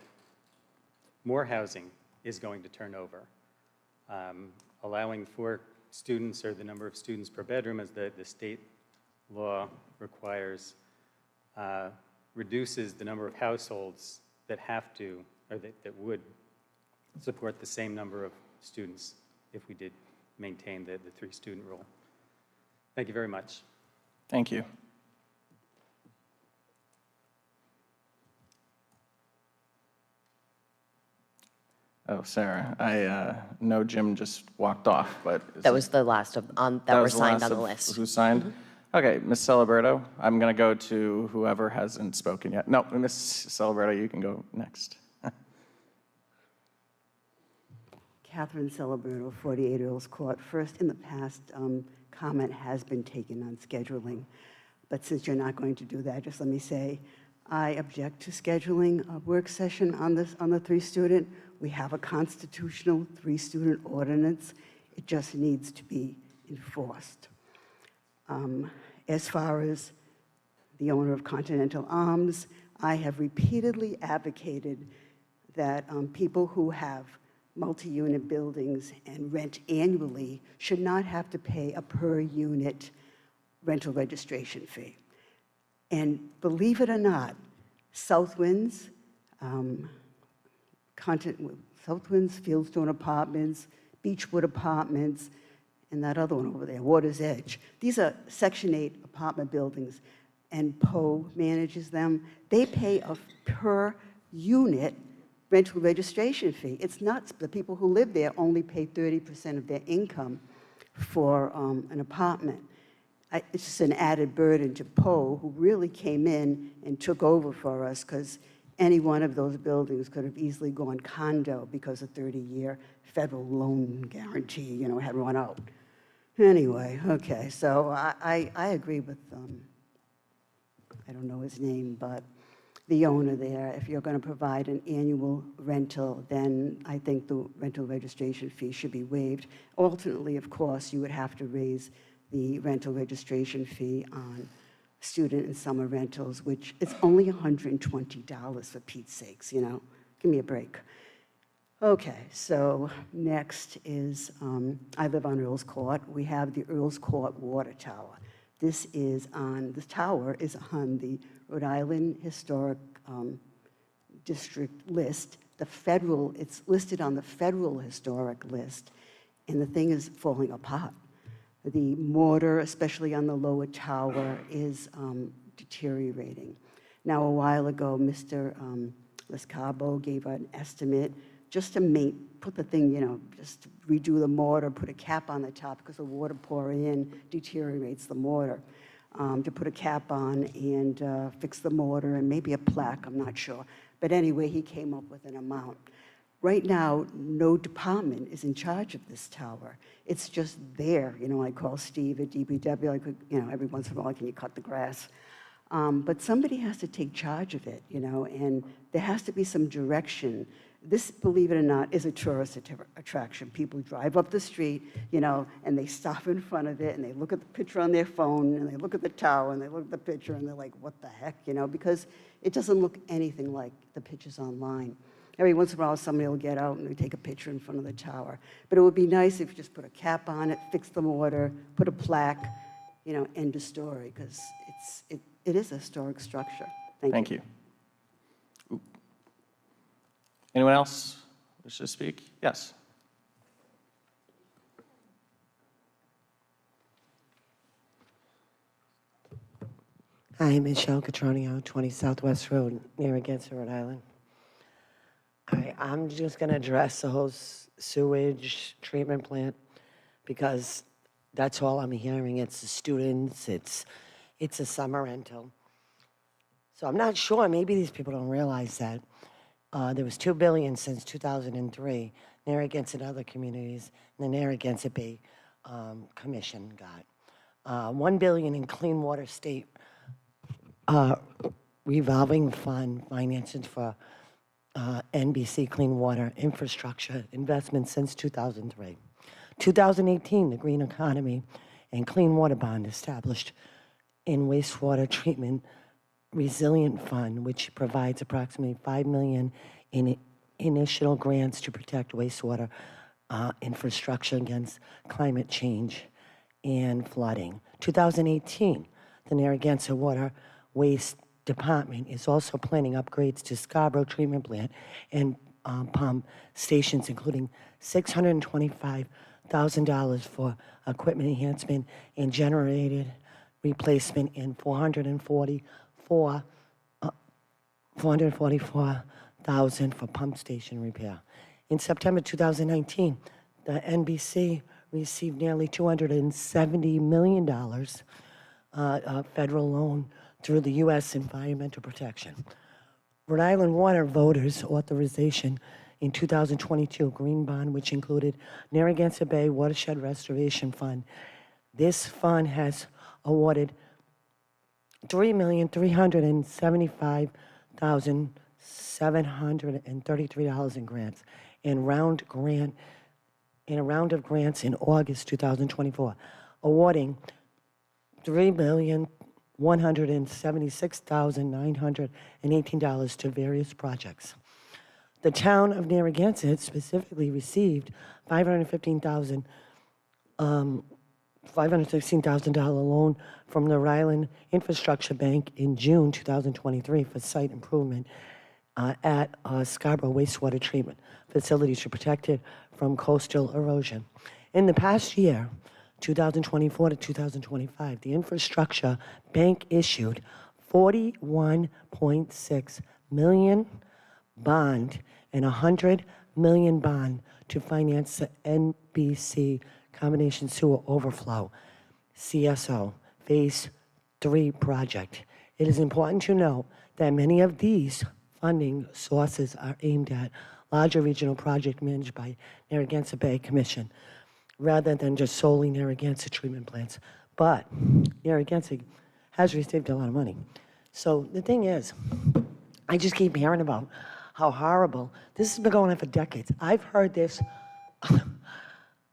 more housing is going to turn over. Allowing 4 students or the number of students per bedroom as the state law requires reduces the number of households that have to, or that would support the same number of students if we did maintain the 3-student rule. Thank you very much. Thank you. Oh, Sarah, I know Jim just walked off, but... That was the last of, that were signed on the list. Who signed? Okay, Ms. Celeberto, I'm going to go to whoever hasn't spoken yet. No, Ms. Celeberto, you can go next. Catherine Celeberto, 48 Earls Court. First, in the past, comment has been taken on scheduling, but since you're not going to do that, just let me say, I object to scheduling a work session on the 3-student. We have a constitutional 3-student ordinance. It just needs to be enforced. As far as the owner of Continental Arms, I have repeatedly advocated that people who have multi-unit buildings and rent annually should not have to pay a per-unit rental registration fee. And believe it or not, Southwinds, Fieldstone Apartments, Beechwood Apartments, and that other one over there, Water's Edge. These are Section 8 apartment buildings, and Poe manages them. They pay a per-unit rental registration fee. It's nuts. The people who live there only pay 30% of their income for an apartment. It's just an added burden to Poe, who really came in and took over for us, because any one of those buildings could have easily gone condo because a 30-year federal loan guarantee, had run out. Anyway, okay, so I agree with, I don't know his name, but the owner there. If you're going to provide an annual rental, then I think the rental registration fee should be waived. Alternately, of course, you would have to raise the rental registration fee on student and summer rentals, which is only $120 for Pete's sakes, Give me a break. Okay, so next is, I live on Earls Court. We have the Earls Court Water Tower. This tower is on the Rhode Island Historic District list. It's listed on the federal historic list, and the thing is falling apart. The mortar, especially on the lower tower, is deteriorating. Now, a while ago, Mr. Lescabo gave an estimate just to put the thing, just to redo the mortar, put a cap on the top, because the water pouring in deteriorates the mortar. To put a cap on and fix the mortar and maybe a plaque, I'm not sure. But anyway, he came up with an amount. Right now, no department is in charge of this tower. It's just there. I call Steve at DPW, every once in a while, can you cut the grass? But somebody has to take charge of it, and there has to be some direction. This, believe it or not, is a tourist attraction. People drive up the street, and they stop in front of it, and they look at the picture on their phone, and they look at the tower, and they look at the picture, and they're like, what the heck, because it doesn't look anything like the pictures online. Every once in a while, somebody will get out and they take a picture in front of the tower. But it would be nice if you just put a cap on it, fix the mortar, put a plaque, end of story, because it is a historic structure. Thank you. Ooh. Anyone else wish to speak? Yes. Hi, Michelle Catronio, 20 Southwest Road, Narragansett, Rhode Island. All right, I'm just going to address the whole sewage treatment plant because that's all I'm hearing. It's the students, it's a summer rental. So I'm not sure, maybe these people don't realize that there was $2 billion since 2003, Narragansett and other communities, and the Narragansett Bay Commission got. $1 billion in clean water state revolving fund financing for NBC clean water infrastructure investments since 2003. 2018, the Green Economy and Clean Water Bond established in wastewater treatment resilient fund, which provides approximately $5 million in initial grants to protect wastewater infrastructure against climate change and flooding. 2018, the Narragansett Water Waste Department is also planning upgrades to Scarborough Treatment Plant and pump stations, including $625,000 for equipment enhancement and generator replacement and $444,000 for pump station repair. In September 2019, the NBC received nearly $270 million federal loan through the U.S. Environmental Protection. Rhode Island Water voters authorization in 2022 green bond, which included Narragansett Bay Watershed Restoration Fund. This fund has awarded $3,375,733 in grants and a round of grants in August 2024, awarding $3,176,918 to various projects. The town of Narragansett specifically received $516,000 loan from the Rhode Island Infrastructure Bank in June 2023 for site improvement at Scarborough wastewater treatment facility to protect it from coastal erosion. In the past year, 2024 to 2025, the Infrastructure Bank issued $41.6 million bond and $100 million bond to finance the NBC Combination Sewer Overflow, CSO, Phase 3 project. It is important to note that many of these funding sources are aimed at larger regional projects managed by Narragansett Bay Commission, rather than just solely Narragansett treatment plants. But Narragansett has received a lot of money. So the thing is, I just keep hearing about how horrible, this has been going on for decades. I've heard this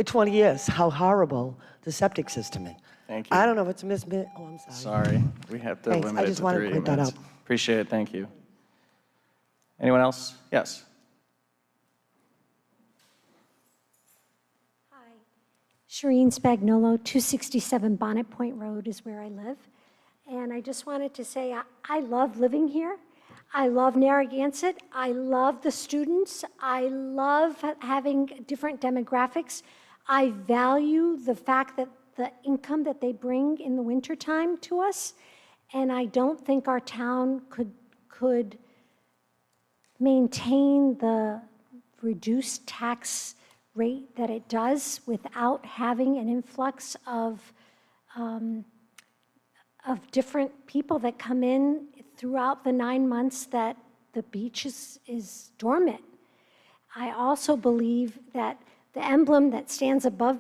20 years, how horrible the septic system is. Thank you. I don't know if it's oh, I'm sorry. Sorry, we have to Thanks. limit I it just to wanted 3 to point that minutes. out. Appreciate it, thank you. Anyone else? Yes. Shireen Spagnolo, 267 Bonnet Point Road is where I live. And I just wanted to say I love living here. I love Narragansett. I love the students. I love having different demographics. I value the fact that the income that they bring in the wintertime to us. And I don't think our town could maintain the reduced tax rate that it does without having an influx of different people that come in throughout the 9 months that the beach is dormant. I also believe that the emblem that stands above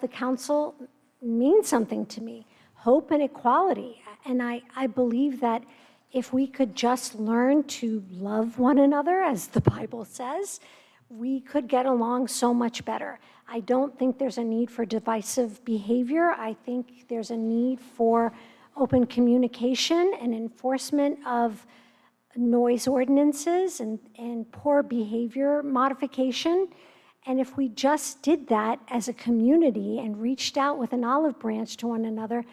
the council means something to me. Hope and equality. And I believe that if we could just learn to love one another, as the Bible says, we could get along so much better. I don't think there's a need for divisive behavior. I think there's a need for open communication and enforcement of noise ordinances and poor behavior modification. And if we just did that as a community and reached out with an olive branch to one another,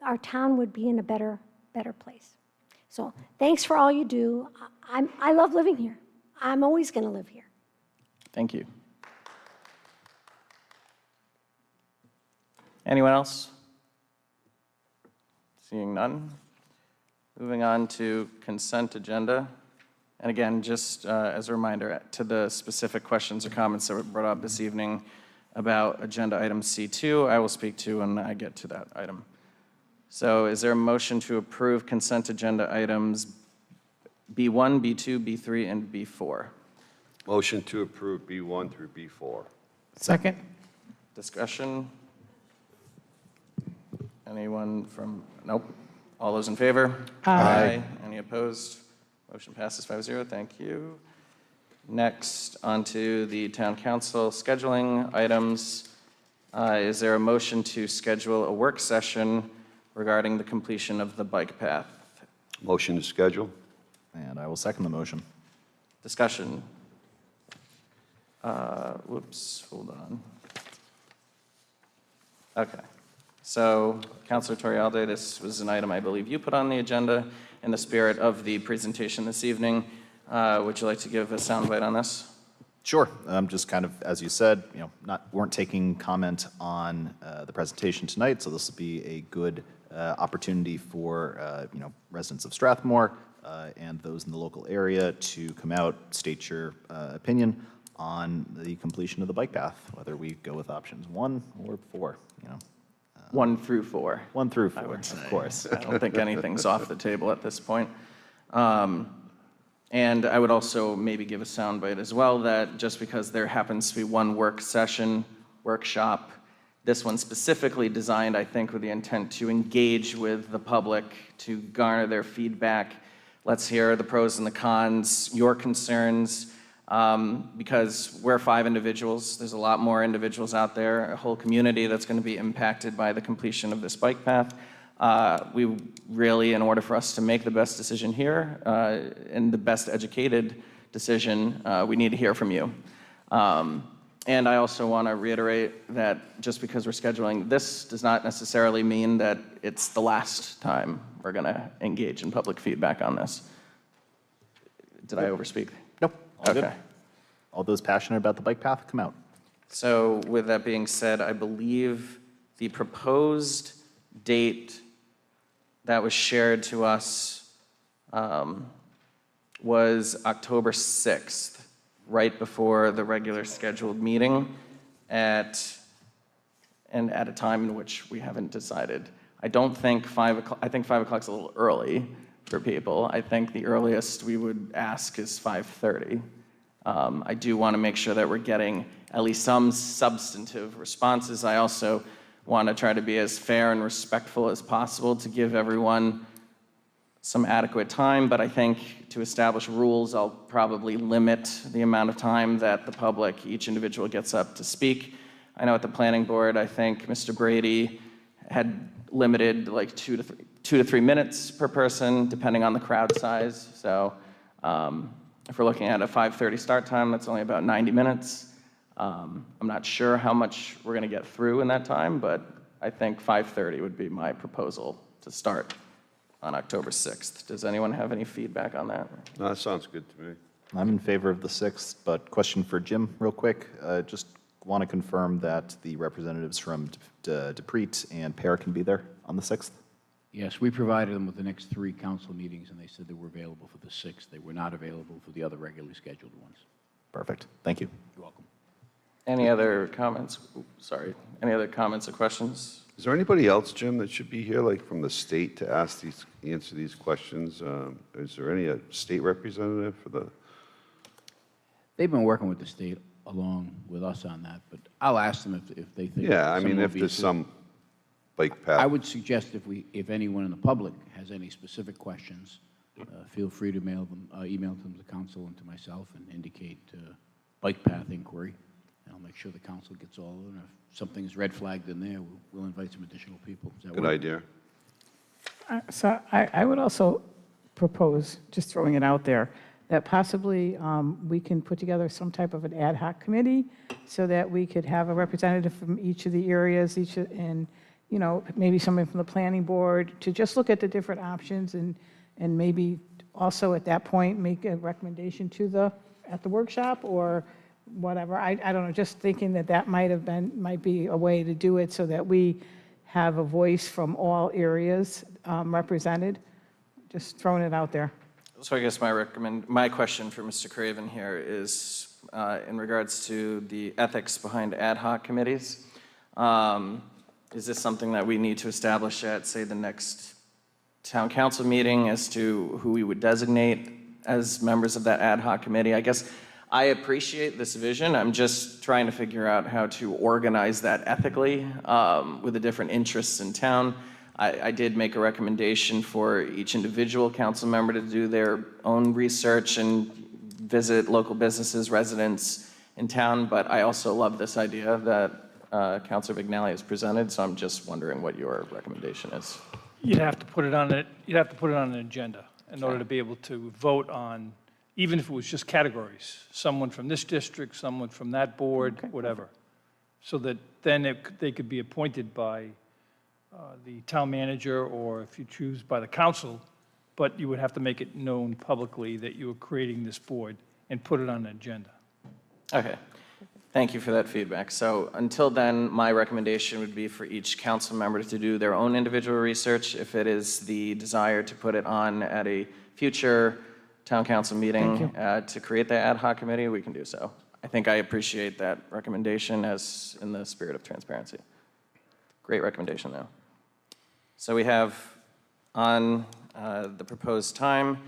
our town would be in a better place. So thanks for all you do. I love living here. I'm always going to live here. Thank you. Anyone else? Seeing none. Moving on to consent agenda. And again, just as a reminder, to the specific questions or comments that were brought up this evening about agenda item C2, I will speak to when I get to that item. So is there a motion to approve consent agenda items B1, B2, B3, and B4? Motion to approve B1 through B4. Second. Discussion? Anyone from, nope. All those in favor? Aye. Any opposed? Motion passes 5-0. Thank you. Next, on to the town council scheduling items. Is there a motion to schedule a work session regarding the completion of the bike path? Motion to schedule. And I will second the motion. Discussion? Whoops, hold on. Okay. So, Councilor Torialde, this was an item I believe you put on the agenda in the spirit of the presentation this evening. Would you like to give a soundbite on this? Sure. Just kind of, as you said, weren't taking comment on the presentation tonight, so this will be a good opportunity for residents of Strathmore and those in the local area to come out, state your opinion on the completion of the bike path, whether we go with options 1 or 4. 1 through 4. 1 through 4, I would say. of course. I don't think anything's off the table at this point. And I would also maybe give a soundbite as well that just because there happens to be one workshop, this one specifically designed, I think, with the intent to engage with the public, to garner their feedback. Let's hear the pros and the cons, your concerns, because we're 5 individuals. There's a lot more individuals out there, a whole community that's going to be impacted by the completion of this bike path. We really, in order for us to make the best decision here and the best educated decision, we need to hear from you. And I also want to reiterate that just because we're scheduling this does not necessarily mean that it's the last time we're going to engage in public feedback on this. Did I overspeak? Nope. All good. Okay. All those passionate about the bike path, come out. So with that being said, I believe the proposed date that was shared to us was October 6th, right before the regular scheduled meeting and at a time in which we haven't decided. I don't think 5 o'clock, I think 5 o'clock's a little early for people. I think the earliest we would ask is 5:30. I do want to make sure that we're getting at least some substantive responses. I also want to try to be as fair and respectful as possible to give everyone some adequate time, but I think to establish rules, I'll probably limit the amount of time that the public, each individual gets up to speak. I know at the planning board, I think Mr. Brady had limited like 2 to 3 minutes per person, depending on the crowd size. So if we're looking at a 5:30 start time, that's only about 90 minutes. I'm not sure how much we're going to get through in that time, but I think 5:30 would be my proposal to start on October 6th. Does anyone have any feedback on that? No, that sounds good to me. I'm in favor of the 6th, but question for Jim real quick. Just want to confirm that the representatives from Departmental and Pear can be there on the 6th? Yes, we provided them with the next 3 council meetings, and they said they were available for the 6th. They were not available for the other regularly scheduled ones. Perfect. Thank you. You're welcome. Any other comments? Sorry. Any other comments or questions? Is there anybody else, Jim, that should be here, like from the state, to answer these questions? Is there any state representative for the? They've been working with the state along with us on that, but I'll ask them if they think. Yeah, I mean, someone if will be there's assisted. some bike path. I would suggest if anyone in the public has any specific questions, feel free to email them to the council and to myself and indicate bike path inquiry. And I'll make sure the council gets all of them. If something is red flagged in there, we'll invite some additional people. Does that Good work? idea. So I would also propose, just throwing it out there, that possibly we can put together some type of an ad hoc committee so that we could have a representative from each of the areas, and, you know, maybe somebody from the planning board to just look at the different options and maybe also at that point make a recommendation at the workshop or whatever. I don't know, just thinking that might be a way to do it so that we have a voice from all areas represented. Just throwing it out there. So I guess my question for Mr. Craven here is in regards to the ethics behind ad hoc committees. Is this something that we need to establish at, say, the next town council meeting as to who we would designate as members of that ad hoc committee? I guess I appreciate this vision. I'm just trying to figure out how to organize that ethically with the different interests in town. I did make a recommendation for each individual council member to do their own research and visit local businesses, residents in town, but I also love this idea that Councilor Vignali has presented, so I'm just wondering what your recommendation is. You'd have to put it on an agenda in order to be able to vote on, even if it was just categories, someone from this district, someone from that board, whatever, so that then they could be appointed by the town manager, or if you choose, by the council, but you would have to make it known publicly that you were creating this board and put it on an agenda. Okay. Thank you for that feedback. So until then, my recommendation would be for each council member to do their own individual research. If it is the desire to put it on at a future town council meeting to create the ad hoc committee, we can do so. I think I appreciate that recommendation as in the spirit of transparency. Great recommendation, though. So we have on the proposed time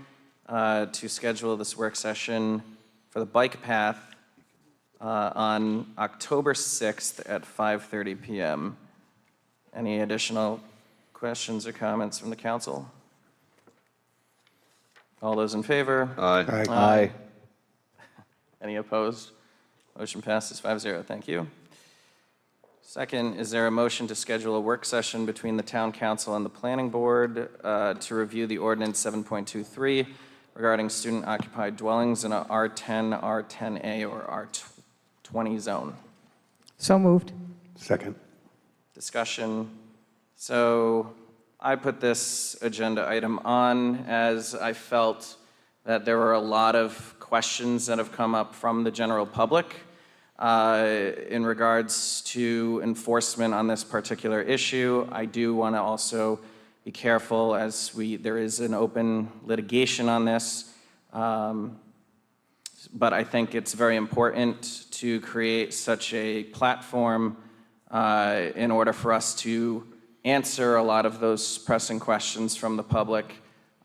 to schedule this work session for the bike path on October 6th at 5:30 p.m. Any additional questions or comments from the council? All those in favor? Aye. Aye. Any opposed? Motion passes 5-0. Thank you. Second, is there a motion to schedule a work session between the town council and the planning board to review the ordinance 7.23 regarding student-occupied dwellings in a R10, R10A, or R20 zone? So moved. Second. Discussion. So I put this agenda item on as I felt that there were a lot of questions that have come up from the general public in regards to enforcement on this particular issue. I do want to also be careful as there is an open litigation on this, but I think it's very important to create such a platform in order for us to answer a lot of those pressing questions from the public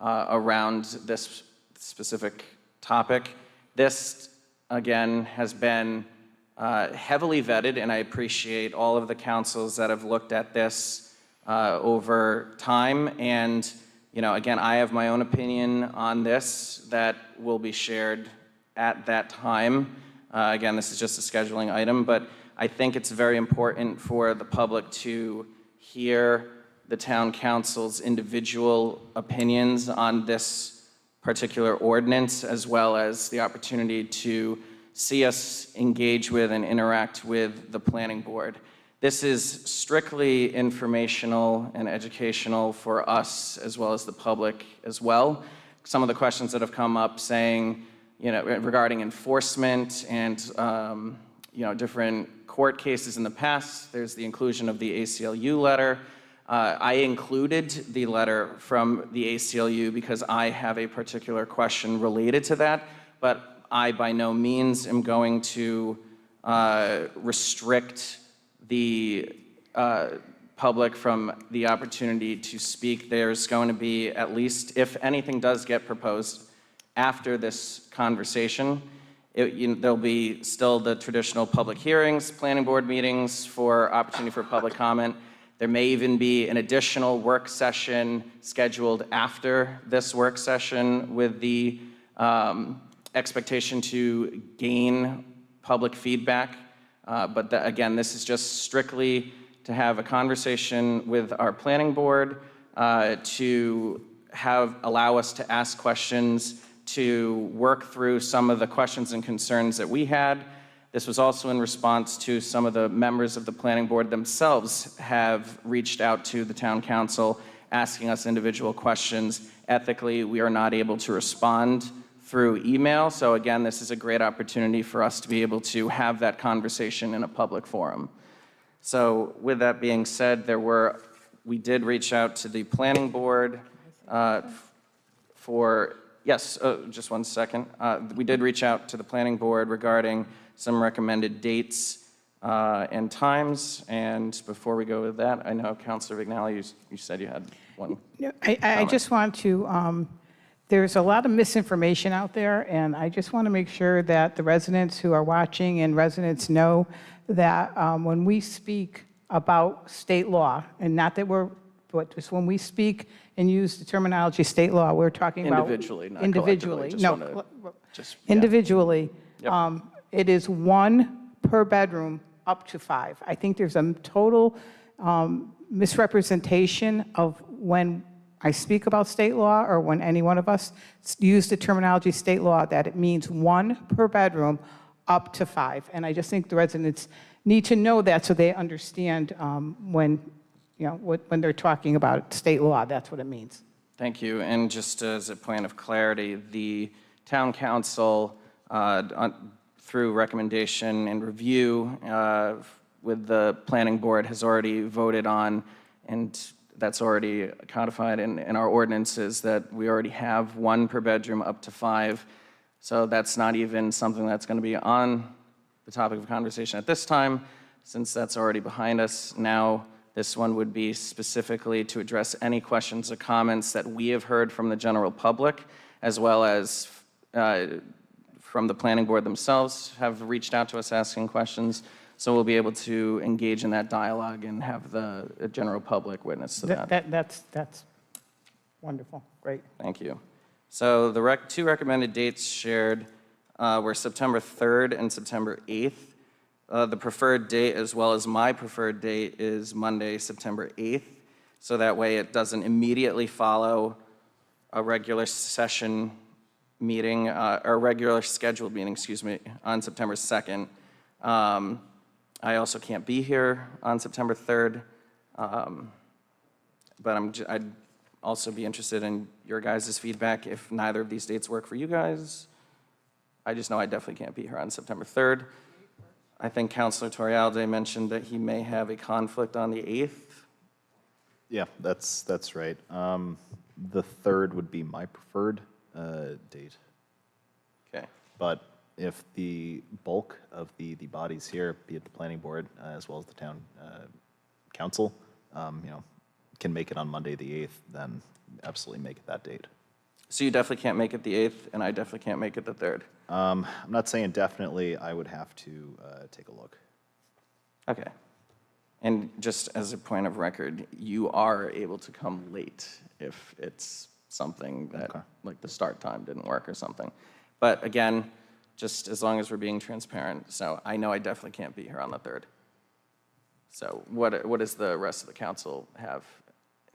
around this specific topic. This, again, has been heavily vetted, and I appreciate all of the councils that have looked at this over time. And, you know, again, I have my own opinion on this that will be shared at that time. Again, this is just a scheduling item, but I think it's very important for the public to hear the town council's individual opinions on this particular ordinance, as well as the opportunity to see us engage with and interact with the planning board. This is strictly informational and educational for us as well as the public as well. Some of the questions that have come up saying, you know, regarding enforcement and, you know, different court cases in the past, there's the inclusion of the ACLU letter. I included the letter from the ACLU because I have a particular question related to that, but I by no means am going to restrict the public from the opportunity to speak. There's going to be, at least if anything does get proposed after this conversation, there'll be still the traditional public hearings, planning board meetings for opportunity for public comment. There may even be an additional work session scheduled after this work session with the expectation to gain public feedback. But again, this is just strictly to have a conversation with our planning board, to allow us to ask questions, to work through some of the questions and concerns that we had. This was also in response to some of the members of the planning board themselves have reached out to the town council, asking us individual questions. Ethically, we are not able to respond through email. So again, this is a great opportunity for us to be able to have that conversation in a public forum. So with that being said, we did reach out to the planning board just one second. We did reach out to the planning board regarding some recommended dates and times. And before we go with that, I know Councilor Vignali, you said you had one. No, I just want to, there's a lot of misinformation out there, and I just want to make sure that the residents who are watching and residents know that when we speak about state law, and not that but just when we speak and use the terminology state law, we're talking about individually, not individually. collectively. Individually. Yep. It is 1 per bedroom up to 5. I think there's a total misrepresentation of when I speak about state law, or when any one of us use the terminology state law, that it means 1 per bedroom up to 5. And I just think the residents need to know that, so they understand when they're talking about state law, that's what it means. Thank you. And just as a point of clarity, the town council, through recommendation and review with the planning board, has already voted on, and that's already codified in our ordinances, that we already have 1 per bedroom up to 5. So that's not even something that's going to be on the topic of conversation at this time, since that's already behind us. Now, this one would be specifically to address any questions or comments that we have heard from the general public, as well as from the planning board themselves have reached out to us asking questions. So we'll be able to engage in that dialogue and have the general public witness to that. That's wonderful, great. Thank you. So the 2 recommended dates shared were September 3rd and September 8th. The preferred date, as well as my preferred date, is Monday, September 8th. So that way it doesn't immediately follow a regular session meeting, or a regular scheduled meeting, on September 2nd. I also can't be here on September 3rd, but I'd also be interested in your guys' feedback if neither of these dates work for you guys. I just know I definitely can't be here on September 3rd. I think Councilor Torialde mentioned that he may have a conflict on the 8th. Yeah, that's right. The 3rd would be my preferred date. Okay. But if the bulk of the bodies here, be it the planning board as well as the town council, can make it on Monday the 8th, then absolutely make it that date. So you definitely can't make it the 8th, and I definitely can't make it the 3rd. I'm not saying definitely. I would have to take a look. Okay. And just as a point of record, you are able to come late if it's something that, like the start time didn't work or something. But again, just as long as we're being transparent. So I know I definitely can't be here on the 3rd. So what does the rest of the council have?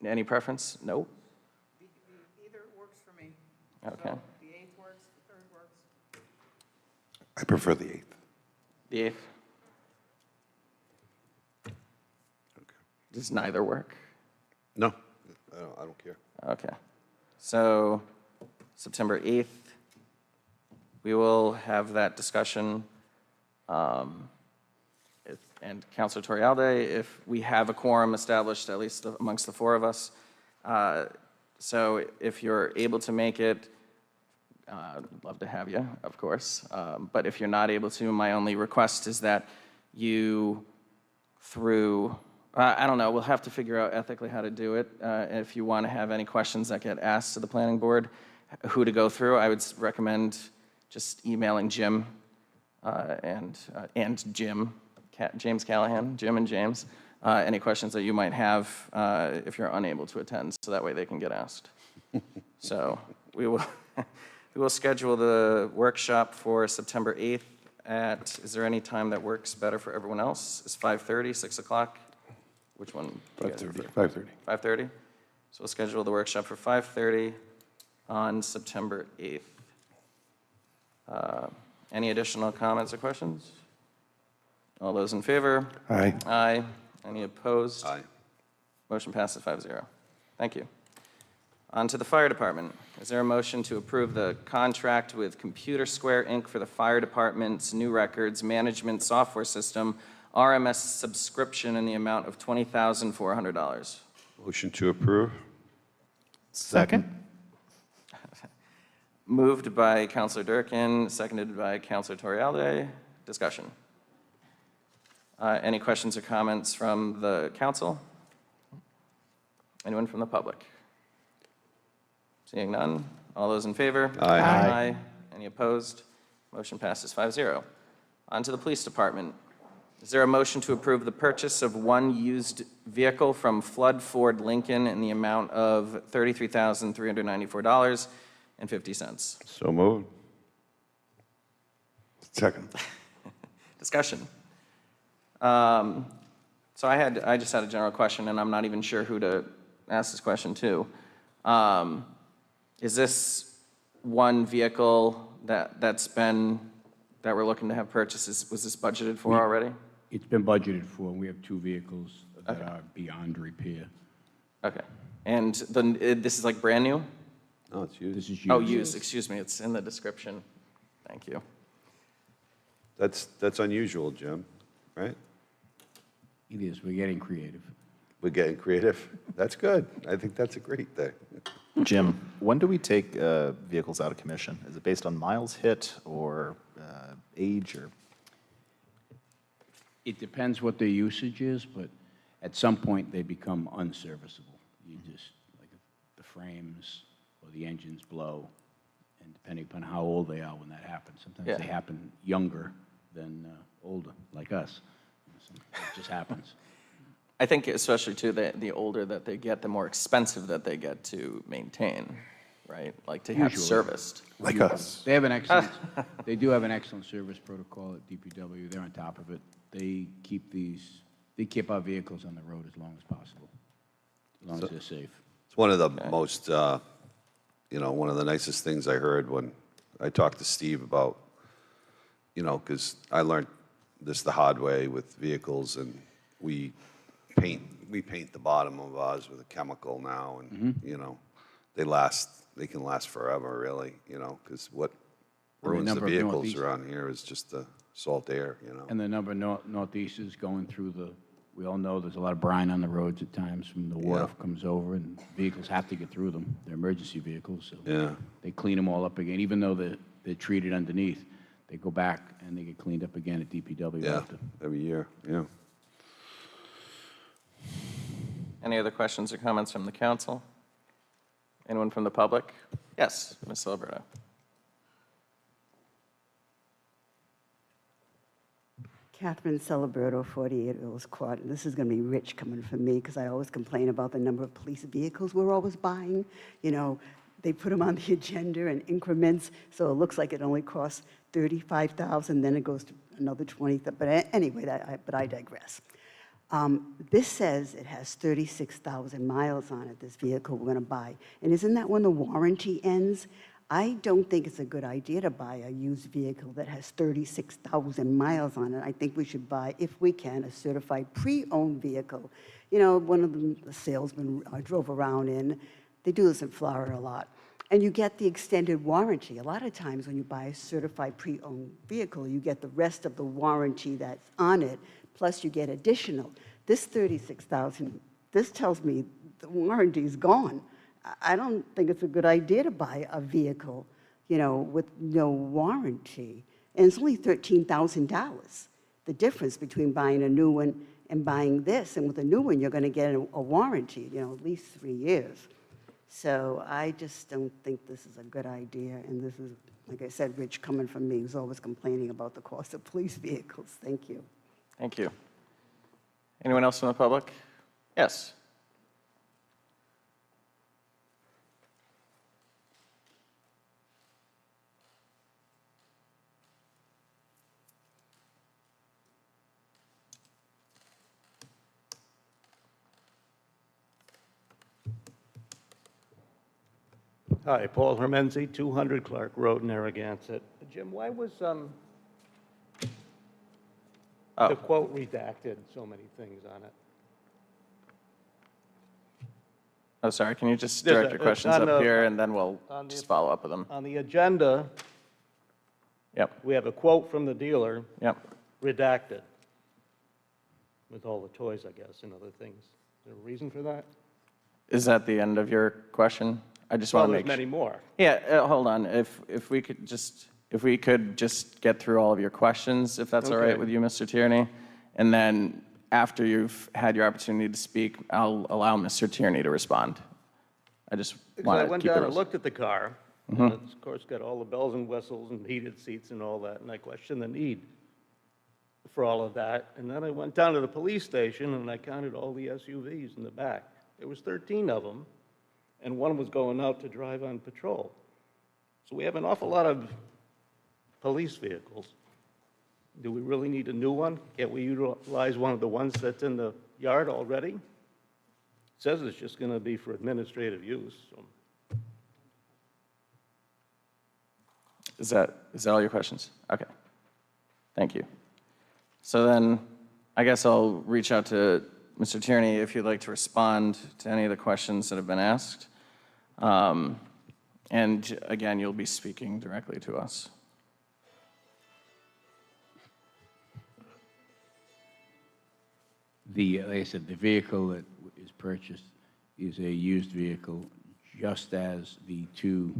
Any preference? No? Either works for me. Okay. So the 8th works, the 3rd works. I prefer the 8th. The 8th? Does neither work? No, I don't care. Okay. So September 8th, we will have that discussion. And Councilor Torialde, if we have a quorum established, at least amongst the 4 of us. So if you're able to make it, I'd love to have you, of course. But if you're not able to, my only request is that you, through, I don't know, we'll have to figure out ethically how to do it. If you want to have any questions that get asked to the planning board, who to go through, I would recommend just emailing Jim and Jim, James Callahan, Jim and James, any questions that you might have if you're unable to attend, so that way they can get asked. So we will, we will schedule the workshop for September 8th at, is there any time that works better for everyone else? Is 5:30, 6 o'clock? Which one? do you guys 5:30. prefer? 5:30. 5:30? So we'll schedule the workshop for 5:30 on September 8th. Any additional comments or questions? All those in favor? Aye. Aye. Any opposed? Aye. Motion passes 5-0. Thank you. On to the fire department. Is there a motion to approve the contract with Computer Square, Inc. for the fire department's new records management software system, RMS subscription in the amount of $20,400? Motion to approve? Second? Moved by Counselor Durkin, seconded by Counselor Torialde. Discussion. Any questions or comments from the council? Anyone from the public? Seeing none. All those in favor? Aye. Aye. Any opposed? Motion passes 5-0. On to the police department. Is there a motion to approve the purchase of one used vehicle from Flood Ford Lincoln in the amount of $33,394.50? So moved. Second. Discussion. So I just had a general question, and I'm not even sure who to ask this question to. Is this one vehicle that we're looking to have purchased, was this budgeted for already? It's been budgeted for, and we have 2 vehicles that are beyond repair. Okay. And this is like brand new? No, it's used. This is used. Oh, used, excuse me, it's in the description. Thank you. That's unusual, Jim, right? It is, we're getting creative. We're getting creative. That's good. I think that's a great thing. Jim, when do we take vehicles out of commission? Is it based on miles hit or age or? It depends what their usage is, but at some point they become unserviceable. You just, like the frames or the engines blow, and depending upon how old they are when that happens. Sometimes Yeah. they happen younger than older, like us. It just happens. I think especially too, the older that they get, the more expensive that they get to maintain, right? Like to have Usually. serviced. Like us. They have an excellent, they do have an excellent service protocol at DPW. They're on top of it. They keep our vehicles on the road as long as possible, as long as they're safe. It's one of the most, one of the nicest things I heard when I talked to Steve about, because I learned this the hard way with vehicles, and we paint the bottom of ours with a chemical now, and, they can last forever, really, because what ruins the number of vehicles Northeast- around here is just the salt air, And the number of northeasters going through we all know there's a lot of brine on the roads at times when the water comes over, and vehicles have to get through them. They're emergency vehicles, so Yeah. they clean them all up again. Even though they're treated underneath, they go back and they get cleaned up again at DPW Yeah, after. every year, yeah. Any other questions or comments from the council? Anyone from the public? Yes, Ms. Alberto. Catherine Celebrato, 48 Earls Court. And this is going to be rich coming from me because I always complain about the number of police vehicles we're always buying. They put them on the agenda in increments, so it looks like it only costs $35,000, then it goes to another $20,000. But anyway, I digress. This says it has 36,000 miles on it, this vehicle we're going to buy. And isn't that when the warranty ends? I don't think it's a good idea to buy a used vehicle that has 36,000 miles on it. I think we should buy, if we can, a certified pre-owned vehicle. One of them, the salesman I drove around in, they do this in Florida a lot. And you get the extended warranty. A lot of times when you buy a certified pre-owned vehicle, you get the rest of the warranty that's on it, plus you get additional. This 36,000, this tells me the warranty is gone. I don't think it's a good idea to buy a vehicle, with no warranty. And it's only $13,000. The difference between buying a new one and buying this. And with a new one, you're going to get a warranty, at least 3 years. So I just don't think this is a good idea. And this is, like I said, Rich coming from me, who's always complaining about the cost of police vehicles. Thank you. Thank you. Anyone else from the public? Yes. Hi, Paul Hermenzi, 200 Clark Road, Narragansett. Jim, why was the quote redacted, so many things on it? Oh, sorry, can you just There's direct a- your questions on up the- here, and then we'll on the- just follow up with them? On the agenda, Yep. we have a quote from the dealer. Yep. Redacted, with all the toys, I guess, and other things. Is there a reason for that? Is that the end of your question? I just Well, want to there's make many more. Yeah, hold on. If we could just get through all of your questions, if that's all right Okay. with you, Mr. Tierney, and then after you've had your opportunity to speak, I'll allow Mr. Tierney to respond. I just Because want I to went keep down it. and looked at the car, Mhm. and it's, of course, got all the bells and whistles and heated seats and all that, and I questioned the need for all of that. And then I went down to the police station, and I counted all the SUVs in the back. There was 13 of them, and one was going out to drive on patrol. So we have an awful lot of police vehicles. Do we really need a new one? Can't we utilize one of the ones that's in the yard already? It says it's just going to be for administrative use, so. Is that all your questions? Okay. Thank you. So then, I guess I'll reach out to Mr. Tierney if you'd like to respond to any of the questions that have been asked. And again, you'll be speaking directly to us. Like I said, the vehicle that is purchased is a used vehicle, just as the two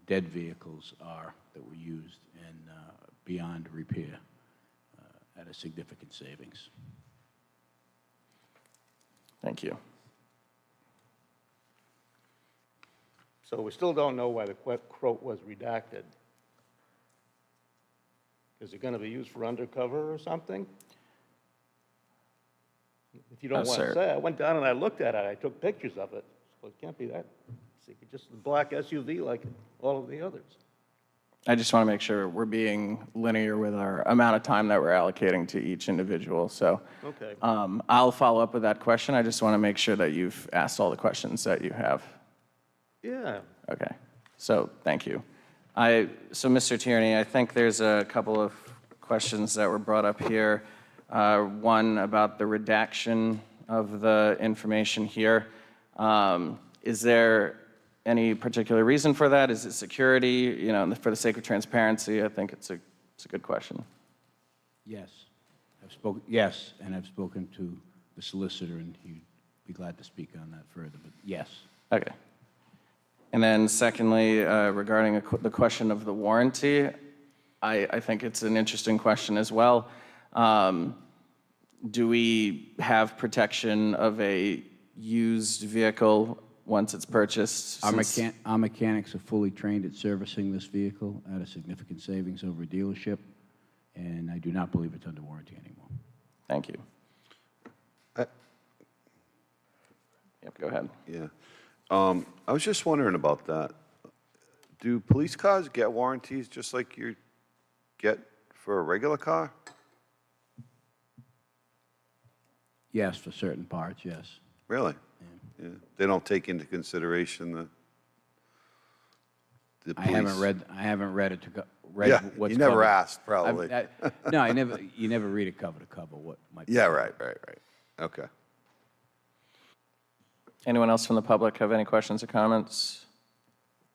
dead vehicles are that were used and beyond repair at a significant savings. Thank you. So we still don't know why the quote was redacted. Is it going to be used for undercover or something? If you don't want sir. to say, I went down and I looked at it, I took pictures of it, so it can't be that. It's just a black SUV like all of the others. I just want to make sure we're being linear with our amount of time that we're allocating to each individual. So Okay. I'll follow up with that question. I just want to make sure that you've asked all the questions that you have. Yeah. Okay. So thank you. So Mr. Tierney, I think there's a couple of questions that were brought up here. One about the redaction of the information here. Is there any particular reason for that? Is it security? You know, for the sake of transparency, I think it's a good question. Yes. Yes, and I've spoken to the solicitor, and he'd be glad to speak on that further, but yes. Okay. And then secondly, regarding the question of the warranty, I think it's an interesting question as well. Do we have protection of a used vehicle once it's purchased? Our mechanics are fully trained at servicing this vehicle at a significant savings over a dealership, and I do not believe it's under warranty anymore. Thank you. Yep, go ahead. Yeah. I was just wondering about that. Do police cars get warranties just like you get for a regular car? Yes, for certain parts, yes. Really? Yeah. They don't take into consideration the I police? haven't read it Yeah, what's you never covered. asked, probably. No, you never read it cover to cover what might be. Yeah, right. Okay. Anyone else from the public have any questions or comments?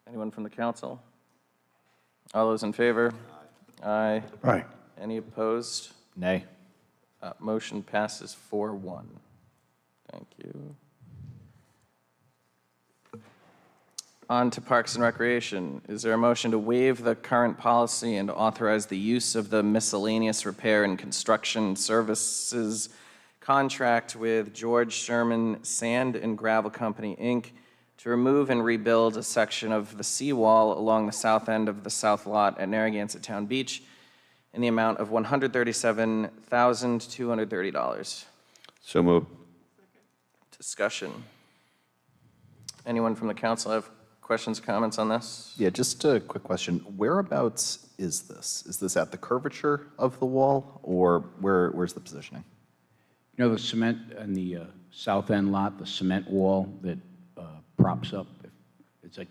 Anyone from the council? All those in favor? Aye. Aye. Any opposed? Nay. Motion passes 4-1. Thank you. On to Parks and Recreation. Is there a motion to waive the current policy and authorize the use of the miscellaneous repair and construction services contract with George Sherman Sand and Gravel Company, Inc., to remove and rebuild a section of the seawall along the south end of the south lot at Narragansett Town Beach in the amount of $137,230? So moved. Discussion. Anyone from the council have questions, comments on this? Yeah, just a quick question. Whereabouts is this? Is this at the curvature of the wall, or where's the positioning? You know the cement in the south end lot, the cement wall that props up? It's like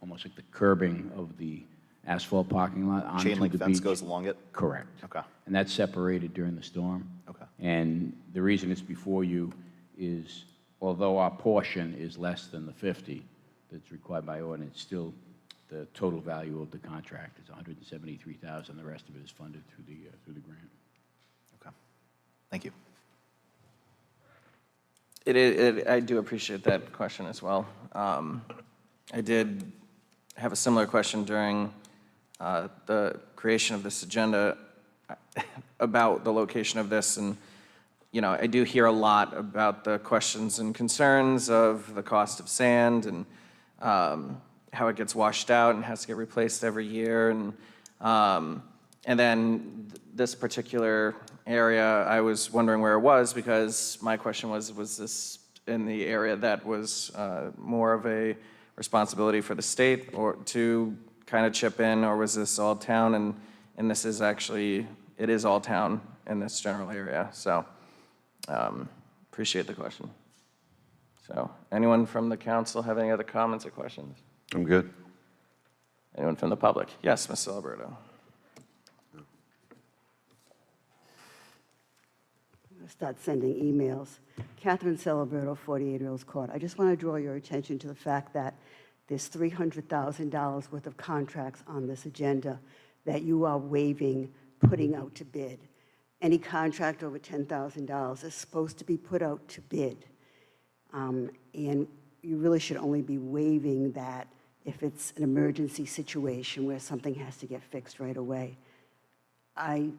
almost like the curbing of the asphalt parking lot onto the beach. Chain link fence goes along it? Correct. Okay. And that's separated during the storm. Okay. And the reason it's before you is, although our portion is less than the 50 that's required by ordinance, still the total value of the contract is $173,000. The rest of it is funded through the grant. Okay. Thank you. I do appreciate that question as well. I did have a similar question during the creation of this agenda about the location of this, and I do hear a lot about the questions and concerns of the cost of sand and how it gets washed out and has to get replaced every year, and then this particular area, I was wondering where it was, because my question was this in the area that was more of a responsibility for the state or to kind of chip in, or was this all town? And this is actually, it is all town in this general area. So appreciate the question. So anyone from the council have any other comments or questions? I'm good. Anyone from the public? Yes, Ms. Alberto. Start sending emails. Catherine Celebrato, 48 Earls Court. I just want to draw your attention to the fact that there's $300,000 worth of contracts on this agenda that you are waiving putting out to bid. Any contract over $10,000 is supposed to be put out to bid. And you really should only be waiving that if it's an emergency situation where something has to get fixed right away. I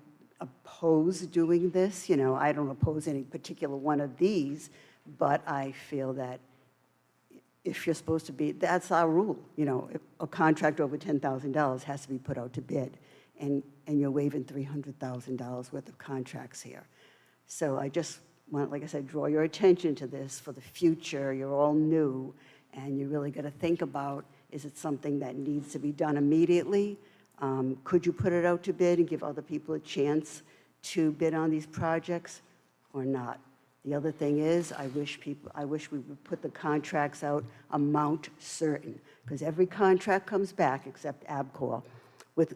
oppose doing this. I don't oppose any particular one of these, but I feel that if you're supposed to be, that's our rule. If a contract over $10,000 has to be put out to bid, and you're waiving $300,000 worth of contracts here. So I just want, like I said, draw your attention to this for the future. You're all new, and you really got to think about, is it something that needs to be done immediately? Could you put it out to bid and give other people a chance to bid on these projects or not? The other thing is, I wish we would put the contracts out amount certain, because every contract comes back, except ABCOR, with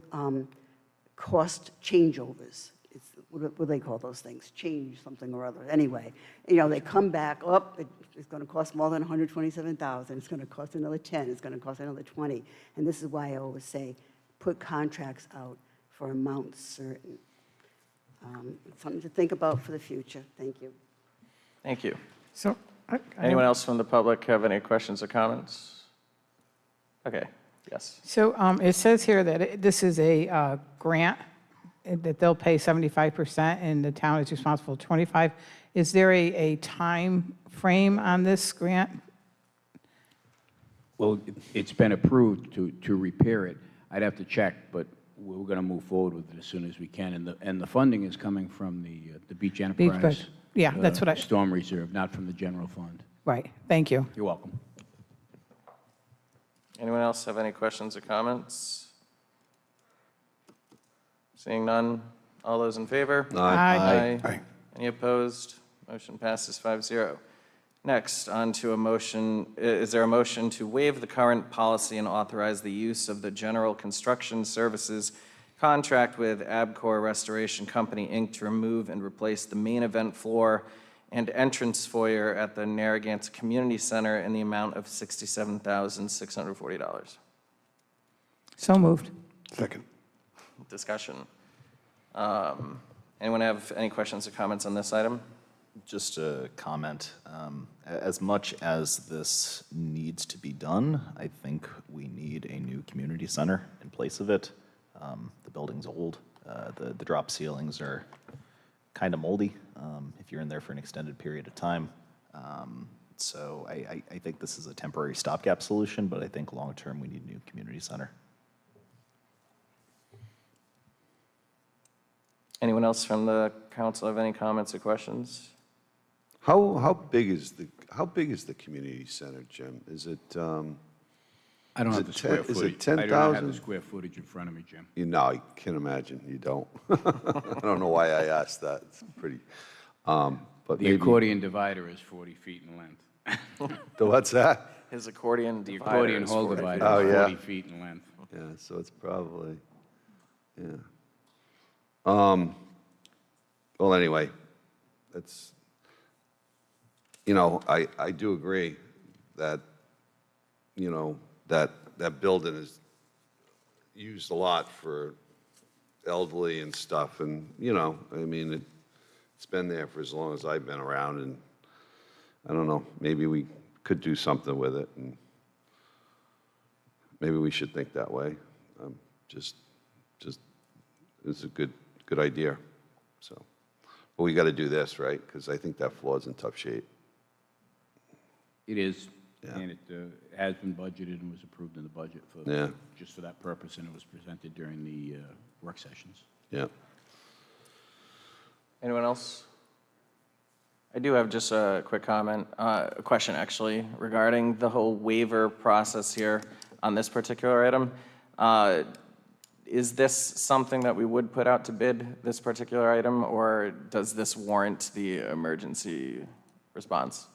cost changeovers. What do they call those things? Change something or other. Anyway, they come back, it's going to cost more than $127,000. It's going to cost another $10,000. It's going to cost another $20,000. And this is why I always say, put contracts out for amounts certain. Something to think about for the future. Thank you. Thank you. So, Anyone else from the public have any questions or comments? Okay, yes. So it says here that this is a grant, that they'll pay 75% and the town is responsible for 25%. Is there a time frame on this grant? Well, it's been approved to repair it. I'd have to check, but we're going to move forward with it as soon as we can. And the funding is coming from the Beach Enterprise. Yeah, that's what I... Storm Reserve, not from the general fund. Right, thank you. You're welcome. Anyone else have any questions or comments? Seeing none, all those in favor? Aye. Aye. Any opposed? Motion passes 5-0. Next, on to a motion, is there a motion to waive the current policy and authorize the use of the general construction services contract with ABCOR Restoration Company, Inc. to remove and replace the main event floor and entrance foyer at the Narragansett Community Center in the amount of $67,640? So moved. Second. Discussion. Anyone have any questions or comments on this item? Just a comment. As much as this needs to be done, I think we need a new community center in place of it. The building's old. The drop ceilings are kind of moldy if you're in there for an extended period of time. So I think this is a temporary stopgap solution, but I think long-term we need a new community center. Anyone else from the council have any comments or questions? How big is the community center, Jim? Is it, I don't Is have it the square 10 is it footage. I do not have 10,000? the square footage in front of me, Jim. you know, I can imagine you don't. I don't know why I asked that. It's pretty, but The maybe. accordion divider is 40 feet in length. The what's that? His accordion The divider accordion is hole 40 feet. divider Oh, is yeah. 40 feet in length. Yeah, so it's probably, yeah. Well, anyway, that's, I do agree that, that building is used a lot for elderly and stuff, and, I mean, it's been there for as long as I've been around, and I don't know, maybe we could do something with it, and maybe we should think that way. Just, it's a good idea, so. But we got to do this, right? Because I think that floor's in tough shape. It is, Yeah. and it has been budgeted and was approved in the budget for, Yeah. just for that purpose, and it was presented during the work sessions. Yeah. Anyone else? I do have just a quick comment, a question actually, regarding the whole waiver process here on this particular item. Is this something that we would put out to bid, this particular item, or does this warrant the emergency response?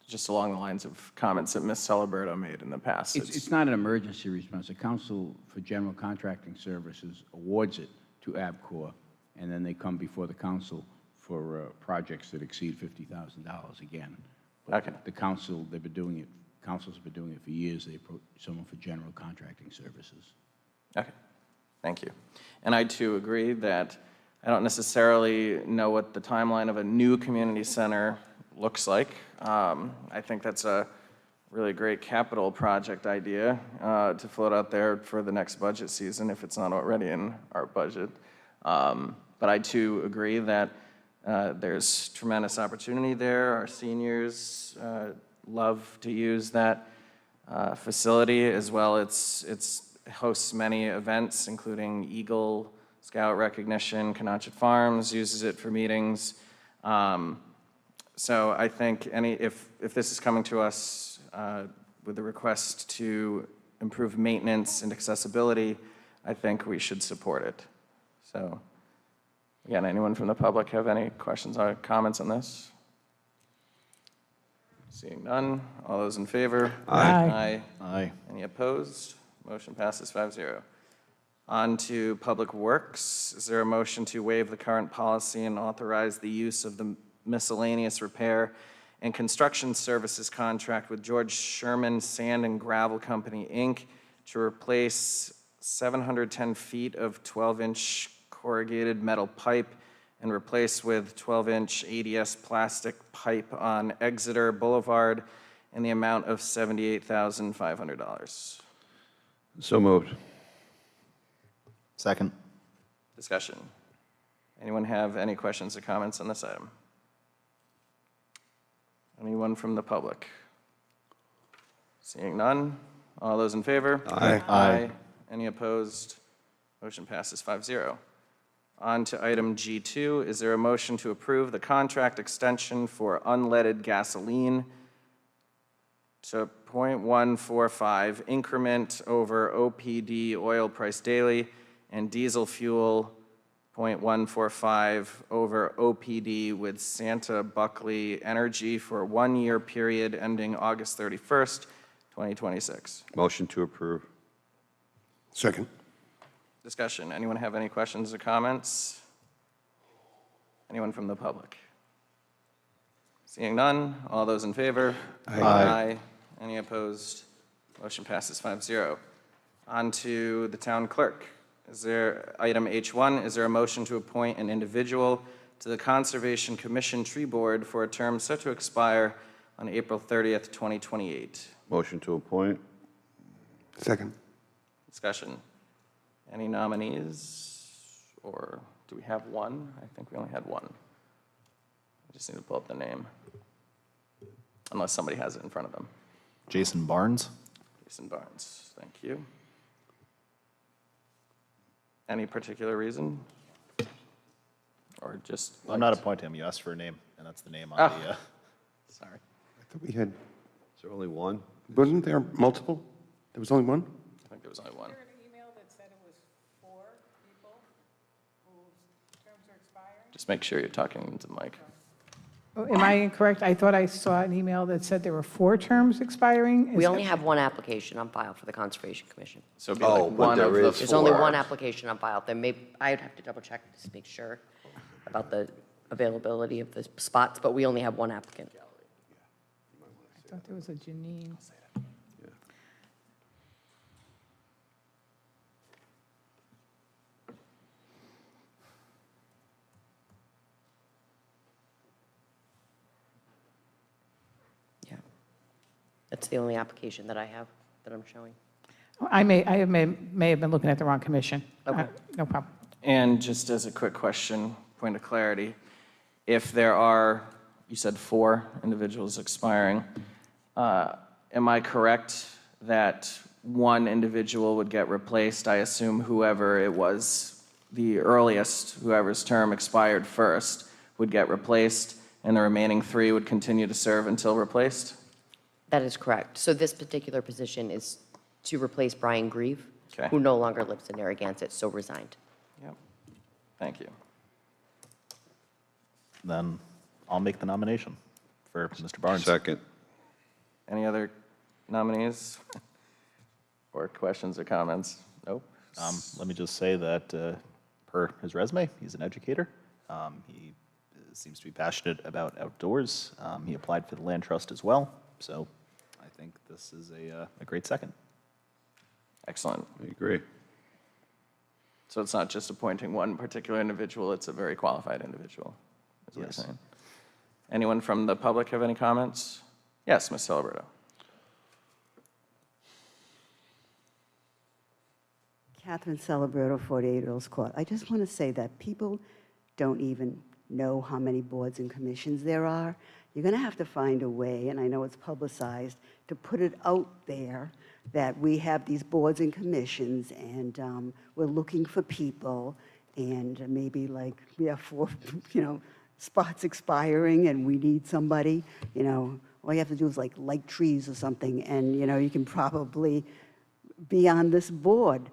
Just along the lines of comments that Ms. Celeberto made in the past. It's not an emergency response. The Council for General Contracting Services awards it to ABCOR, and then they come before the council for projects that exceed $50,000 again. But Okay. the council, they've been doing it, councils have been doing it for years. They approach someone for General Contracting Services. Okay, thank you. And I too agree that I don't necessarily know what the timeline of a new community center looks like. I think that's a really great capital project idea to float out there for the next budget season if it's not already in our budget. But I too agree that there's tremendous opportunity there. Our seniors love to use that facility as well. It hosts many events, including Eagle Scout recognition. Canachet Farms uses it for meetings. So I think if this is coming to us with a request to improve maintenance and accessibility, I think we should support it. So, again, anyone from the public have any questions or comments on this? Seeing none, all those in favor? Aye. Aye. Any opposed? Motion passes 5-0. On to Public Works. Is there a motion to waive the current policy and authorize the use of the miscellaneous repair and construction services contract with George Sherman Sand and Gravel Company, Inc. to replace 710 feet of 12-inch corrugated metal pipe and replace with 12-inch ADS plastic pipe on Exeter Boulevard in the amount of $78,500. So moved. Second. Discussion. Anyone have any questions or comments on this item? Anyone from the public? Seeing none, all those in favor? Aye. Aye. Any opposed? Motion passes 5-0. On to item G2. Is there a motion to approve the contract extension for unleaded gasoline to .145 increment over OPD oil price daily and diesel fuel .145 over OPD with Santa Buckley Energy for a one-year period ending August 31st, 2026. Motion to approve. Second. Discussion. Anyone have any questions or comments? Anyone from the public? Seeing none, all those in favor? Aye. Any opposed? Motion passes 5-0. On to the town clerk. Is there, item H1, is there a motion to appoint an individual to the Conservation Commission Tree Board for a term set to expire on April 30th, 2028? Motion to appoint. Second. Discussion. Any nominees? Or do we have one? I think we only had one. I just need to pull up the name. Unless somebody has it in front of them. Jason Barnes. Jason Barnes, thank you. Any particular reason? Or just? I'm not appointing him. You asked for a name, and that's the name on Oh. the. Sorry. I thought we had, Is there only one? wasn't there multiple? There was only one? I think there was only one. Just make sure you're talking into the mic. Oh, am I incorrect? I thought I saw an email that said there were 4 terms expiring. We only have one application on file for the Conservation Commission. So it'd be like one of the There's only one application on file. There may, I'd have to double check just to make sure about the availability of the spots, but we only have one applicant. I thought there was a Janine. Yeah. That's the only application that I have that I'm showing. I may have been looking at the wrong commission. Okay. No problem. And just as a quick question, point of clarity, if there are, you said 4 individuals expiring, am I correct that one individual would get replaced? I assume whoever it was, the earliest, whoever's term expired first, would get replaced, and the remaining 3 would continue to serve until replaced? That is correct. So this particular position is to replace Brian Grieve, Okay. who no longer lives in Narragansett, so resigned. Yep. Thank you. Then I'll make the nomination for Mr. Barnes. Second. Any other nominees? Or questions or comments? Nope. Let me just say that per his resume, he's an educator. He seems to be passionate about outdoors. He applied for the land trust as well, so I think this is a great second. Excellent. I agree. So it's not just appointing one particular individual, it's a very qualified individual, is what you're Yes. saying. Anyone from the public have any comments? Yes, Ms. Celebrato. Catherine Celebrato, 48 Earls Court. I just want to say that people don't even know how many boards and commissions there are. You're going to have to find a way, and I know it's publicized, to put it out there that we have these boards and commissions, and we're looking for people, and maybe like we have 4, spots expiring, and we need somebody. All you have to do is like trees or something, and you can probably be on this board.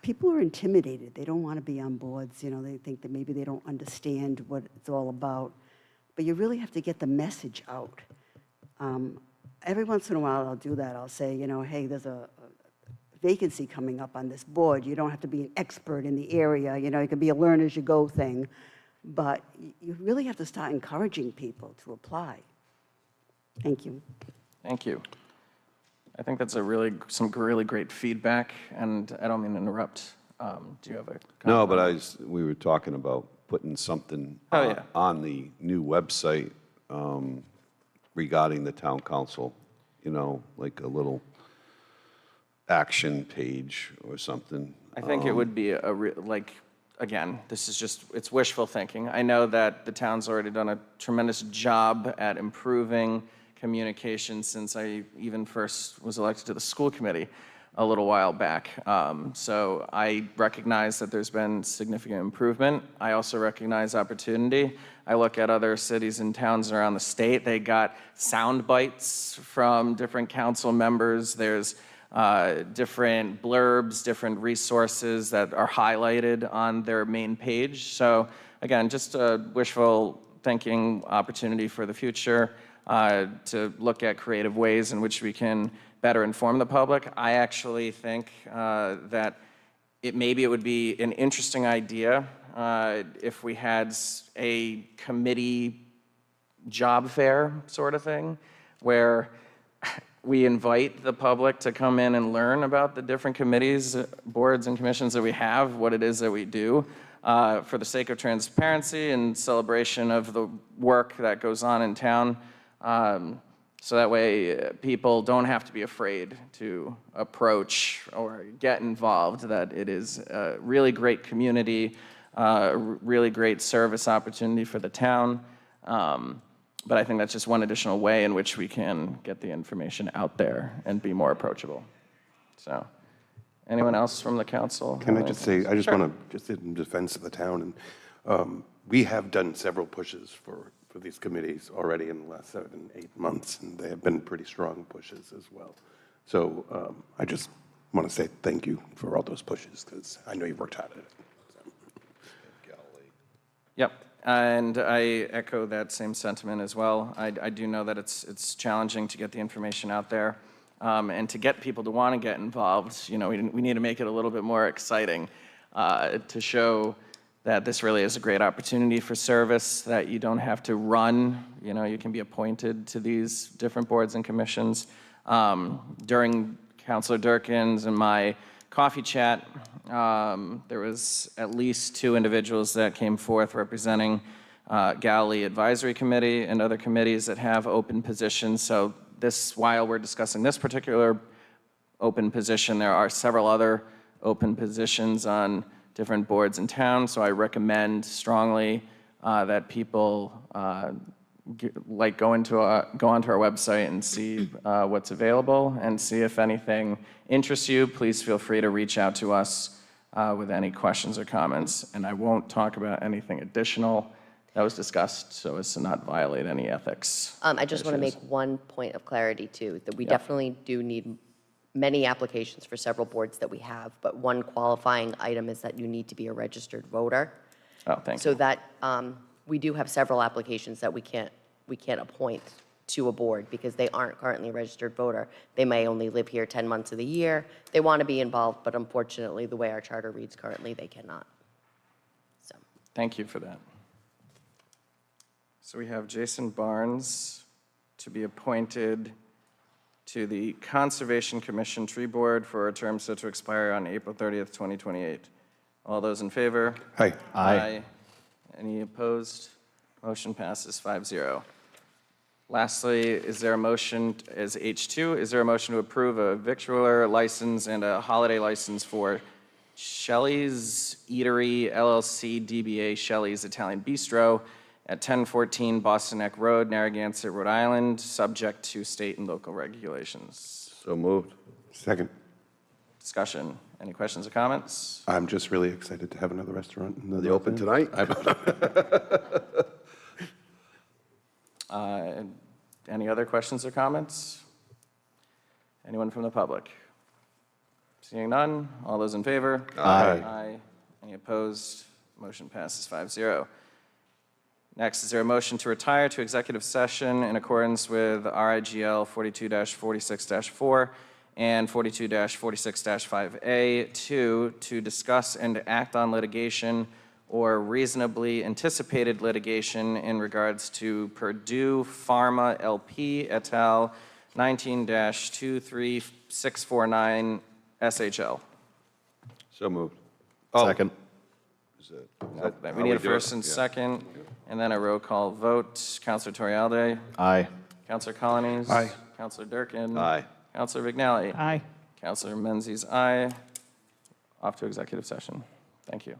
People are intimidated. They don't want to be on boards. They think that maybe they don't understand what it's all about. But you really have to get the message out. Every once in a while, I'll do that. I'll say, hey, there's a vacancy coming up on this board. You don't have to be an expert in the area. It can be a learn-as-you-go thing. But you really have to start encouraging people to apply. Thank you. Thank you. I think that's some really great feedback, and I don't mean to interrupt. Do you have a comment? No, but we were talking about putting something on the new website regarding the town council, like a little action page or something. I think it would be again, this is it's wishful thinking. I know that the town's already done a tremendous job at improving communication since I even first was elected to the school committee a little while back. So I recognize that there's been significant improvement. I also recognize opportunity. I look at other cities and towns around the state. They got sound bites from different council members. There's different blurbs, different resources that are highlighted on their main page. So again, just a wishful thinking opportunity for the future. To look at creative ways in which we can better inform the public. I actually think that maybe it would be an interesting idea if we had a committee job fair sort of thing, where we invite the public to come in and learn about the different committees, boards, and commissions that we have, what it is that we do, for the sake of transparency and celebration of the work that goes on in town. So that way people don't have to be afraid to approach or get involved, that it is a really great community, really great service opportunity for the town. But I think that's just one additional way in which we can get the information out there and be more approachable. So, anyone else from the council? Can I just say, I just Sure. want to, just in defense of the town, and we have done several pushes for for these committees already in the last 7, 8 months, and they have been pretty strong pushes as well. So I just want to say thank you for all those pushes, because I know you've worked hard at it. Yep, and I echo that same sentiment as well. I do know that it's challenging to get the information out there, and to get people to want to get involved. You know, we need to make it a little bit more exciting to show that this really is a great opportunity for service, that you don't have to run. You know, you can be appointed to these different boards and commissions. During Councilor Durkin's and my coffee chat, there was at least 2 individuals that came forth representing Galilee Advisory Committee and other committees that have open positions. So this, while we're discussing this particular open position, there are several other open positions on different boards in town. So I recommend strongly that people go onto our website and see what's available and see if anything interests you. Please feel free to reach out to us with any questions or comments. And I won't talk about anything additional that was discussed so as to not violate any ethics. I just want to make one point of clarity too, that we definitely do need many applications for several boards that we have, but one qualifying item is that you need to be a registered voter. Oh, thank you. So that we do have several applications that we can't appoint to a board because they aren't currently a registered voter. They may only live here 10 months of the year. They want to be involved, but unfortunately, the way our charter reads currently, they cannot. So. Thank you for that. So we have Jason Barnes to be appointed to the Conservation Commission Tree Board for a term set to expire on April 30th, 2028. All those in favor? Aye. Aye. Any opposed? Motion passes 5-0. Lastly, is there a motion, as H2, is there a motion to approve a victualler license and a holiday license for Shelley's Eatery LLC DBA Shelley's Italian Bistro at 1014 Boston Neck Road, Narragansett, Rhode Island, subject to state and local regulations? So moved. Second. Discussion. Any questions or comments? I'm just really excited to have another restaurant. Are they open tonight? Any other questions or comments? Anyone from the public? Seeing none, all those in favor? Aye. Aye. Any opposed? Motion passes 5-0. Next, is there a motion to retire to executive session in accordance with RIGL 42-46-4 and 42-46-5A to discuss and act on litigation or reasonably anticipated litigation in regards to Purdue Pharma LP et al. 19-23649 SHL. So moved. Second. We need a first and second, and then a roll call vote. Councilor Torialde? Aye. Councilor Colonies? Aye. Councilor Durkin? Aye. Councilor Vignali? Aye. Councilor Menzies, aye. Off to executive session. Thank you.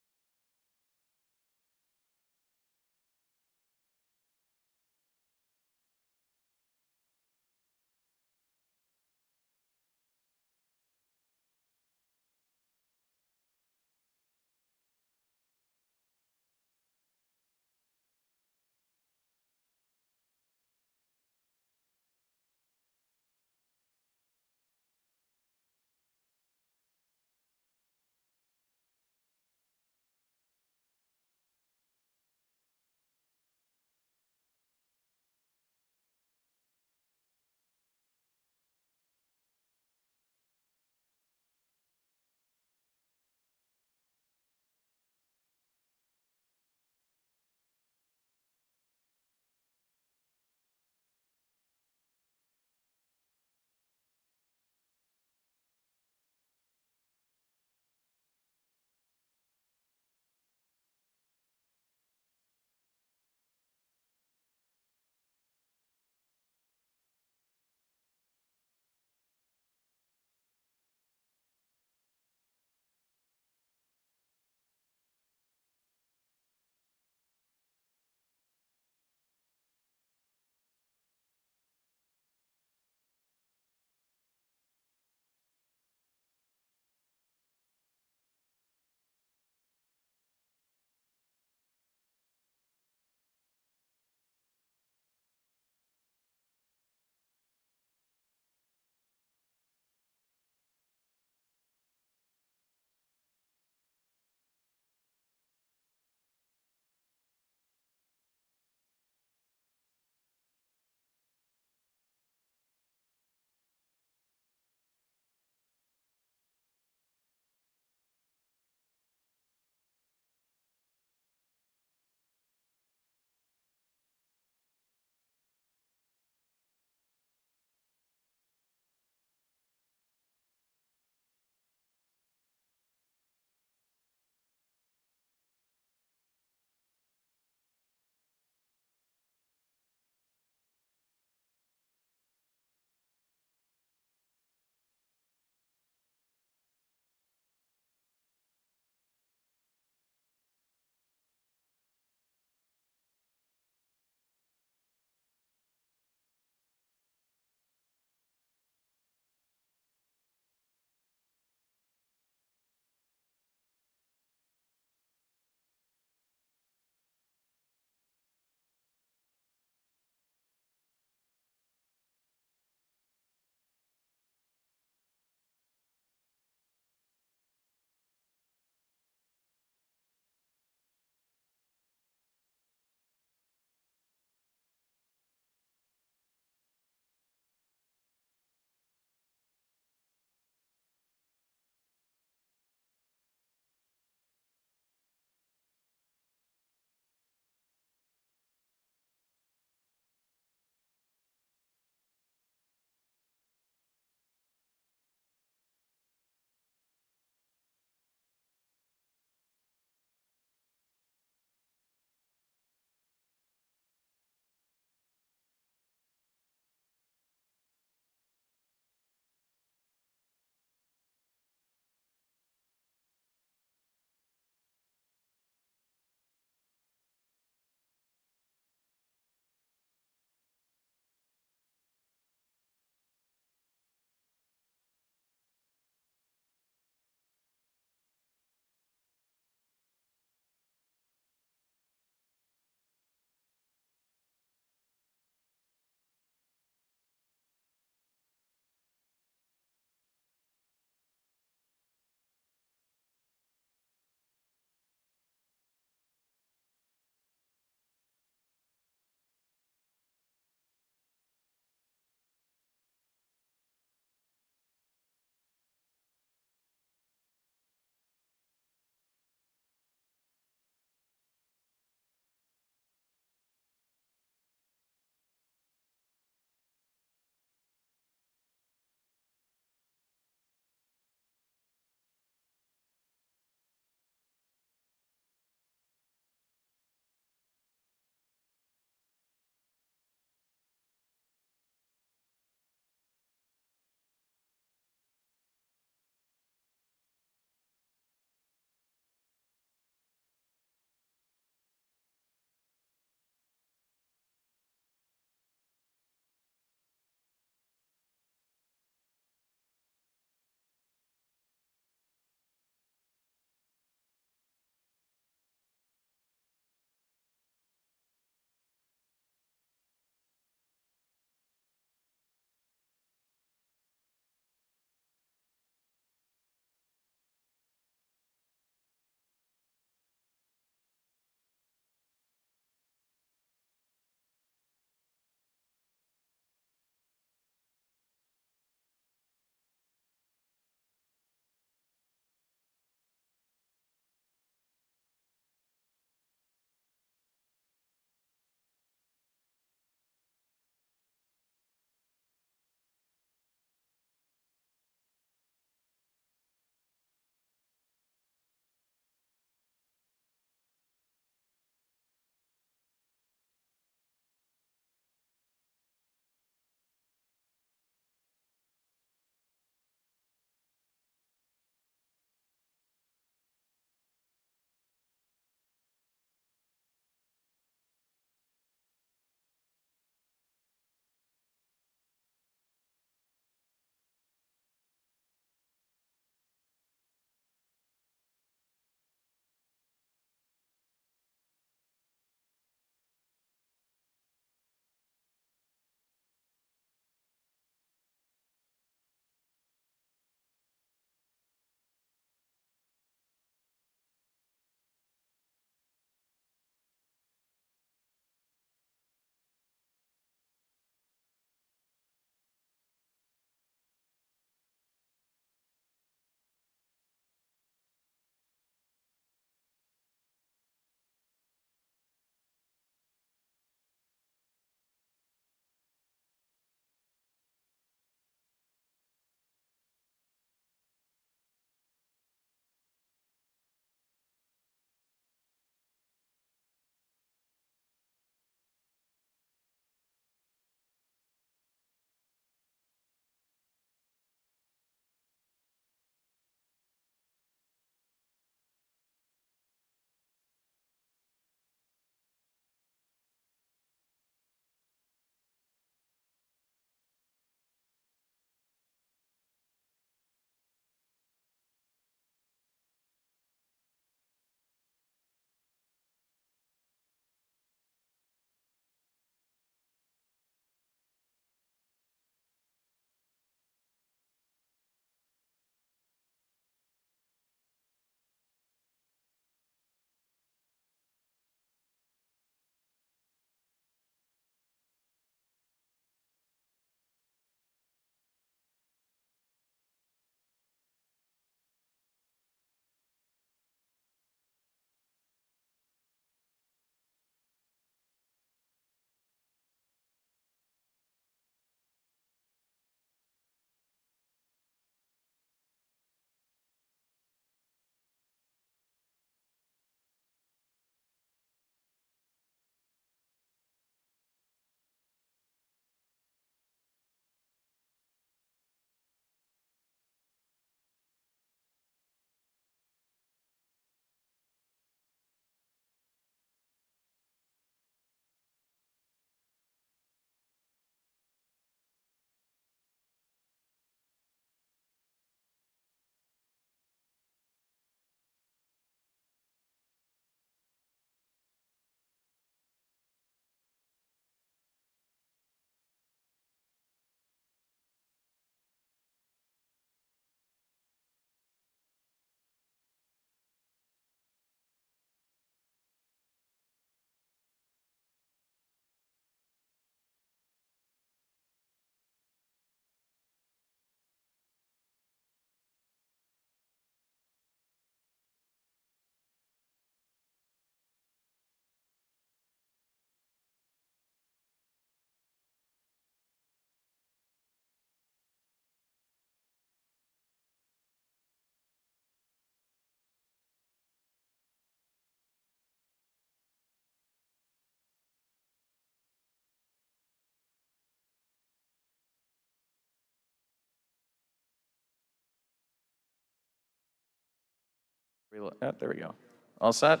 There we go. All set?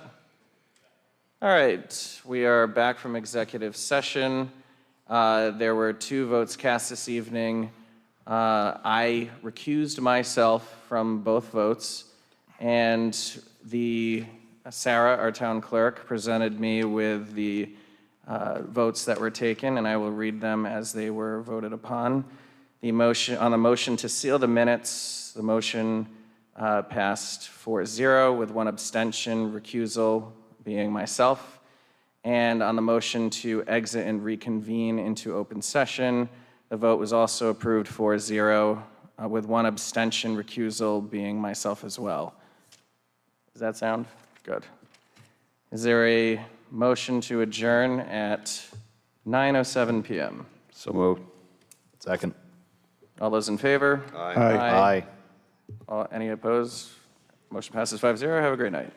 All right, we are back from executive session. There were 2 votes cast this evening. I recused myself from both votes, and Sarah, our town clerk, presented me with the votes that were taken, and I will read them as they were voted upon. On the motion to seal the minutes, the motion passed 4-0 with 1 abstention, recusal being myself. And on the motion to exit and reconvene into open session, the vote was also approved 4-0 with 1 abstention, recusal being myself as well. Does that sound good? Is there a motion to adjourn at 9:07 p.m.? So moved. Second. All those in favor? Aye. Any opposed? Motion passes 5-0. Have a great night.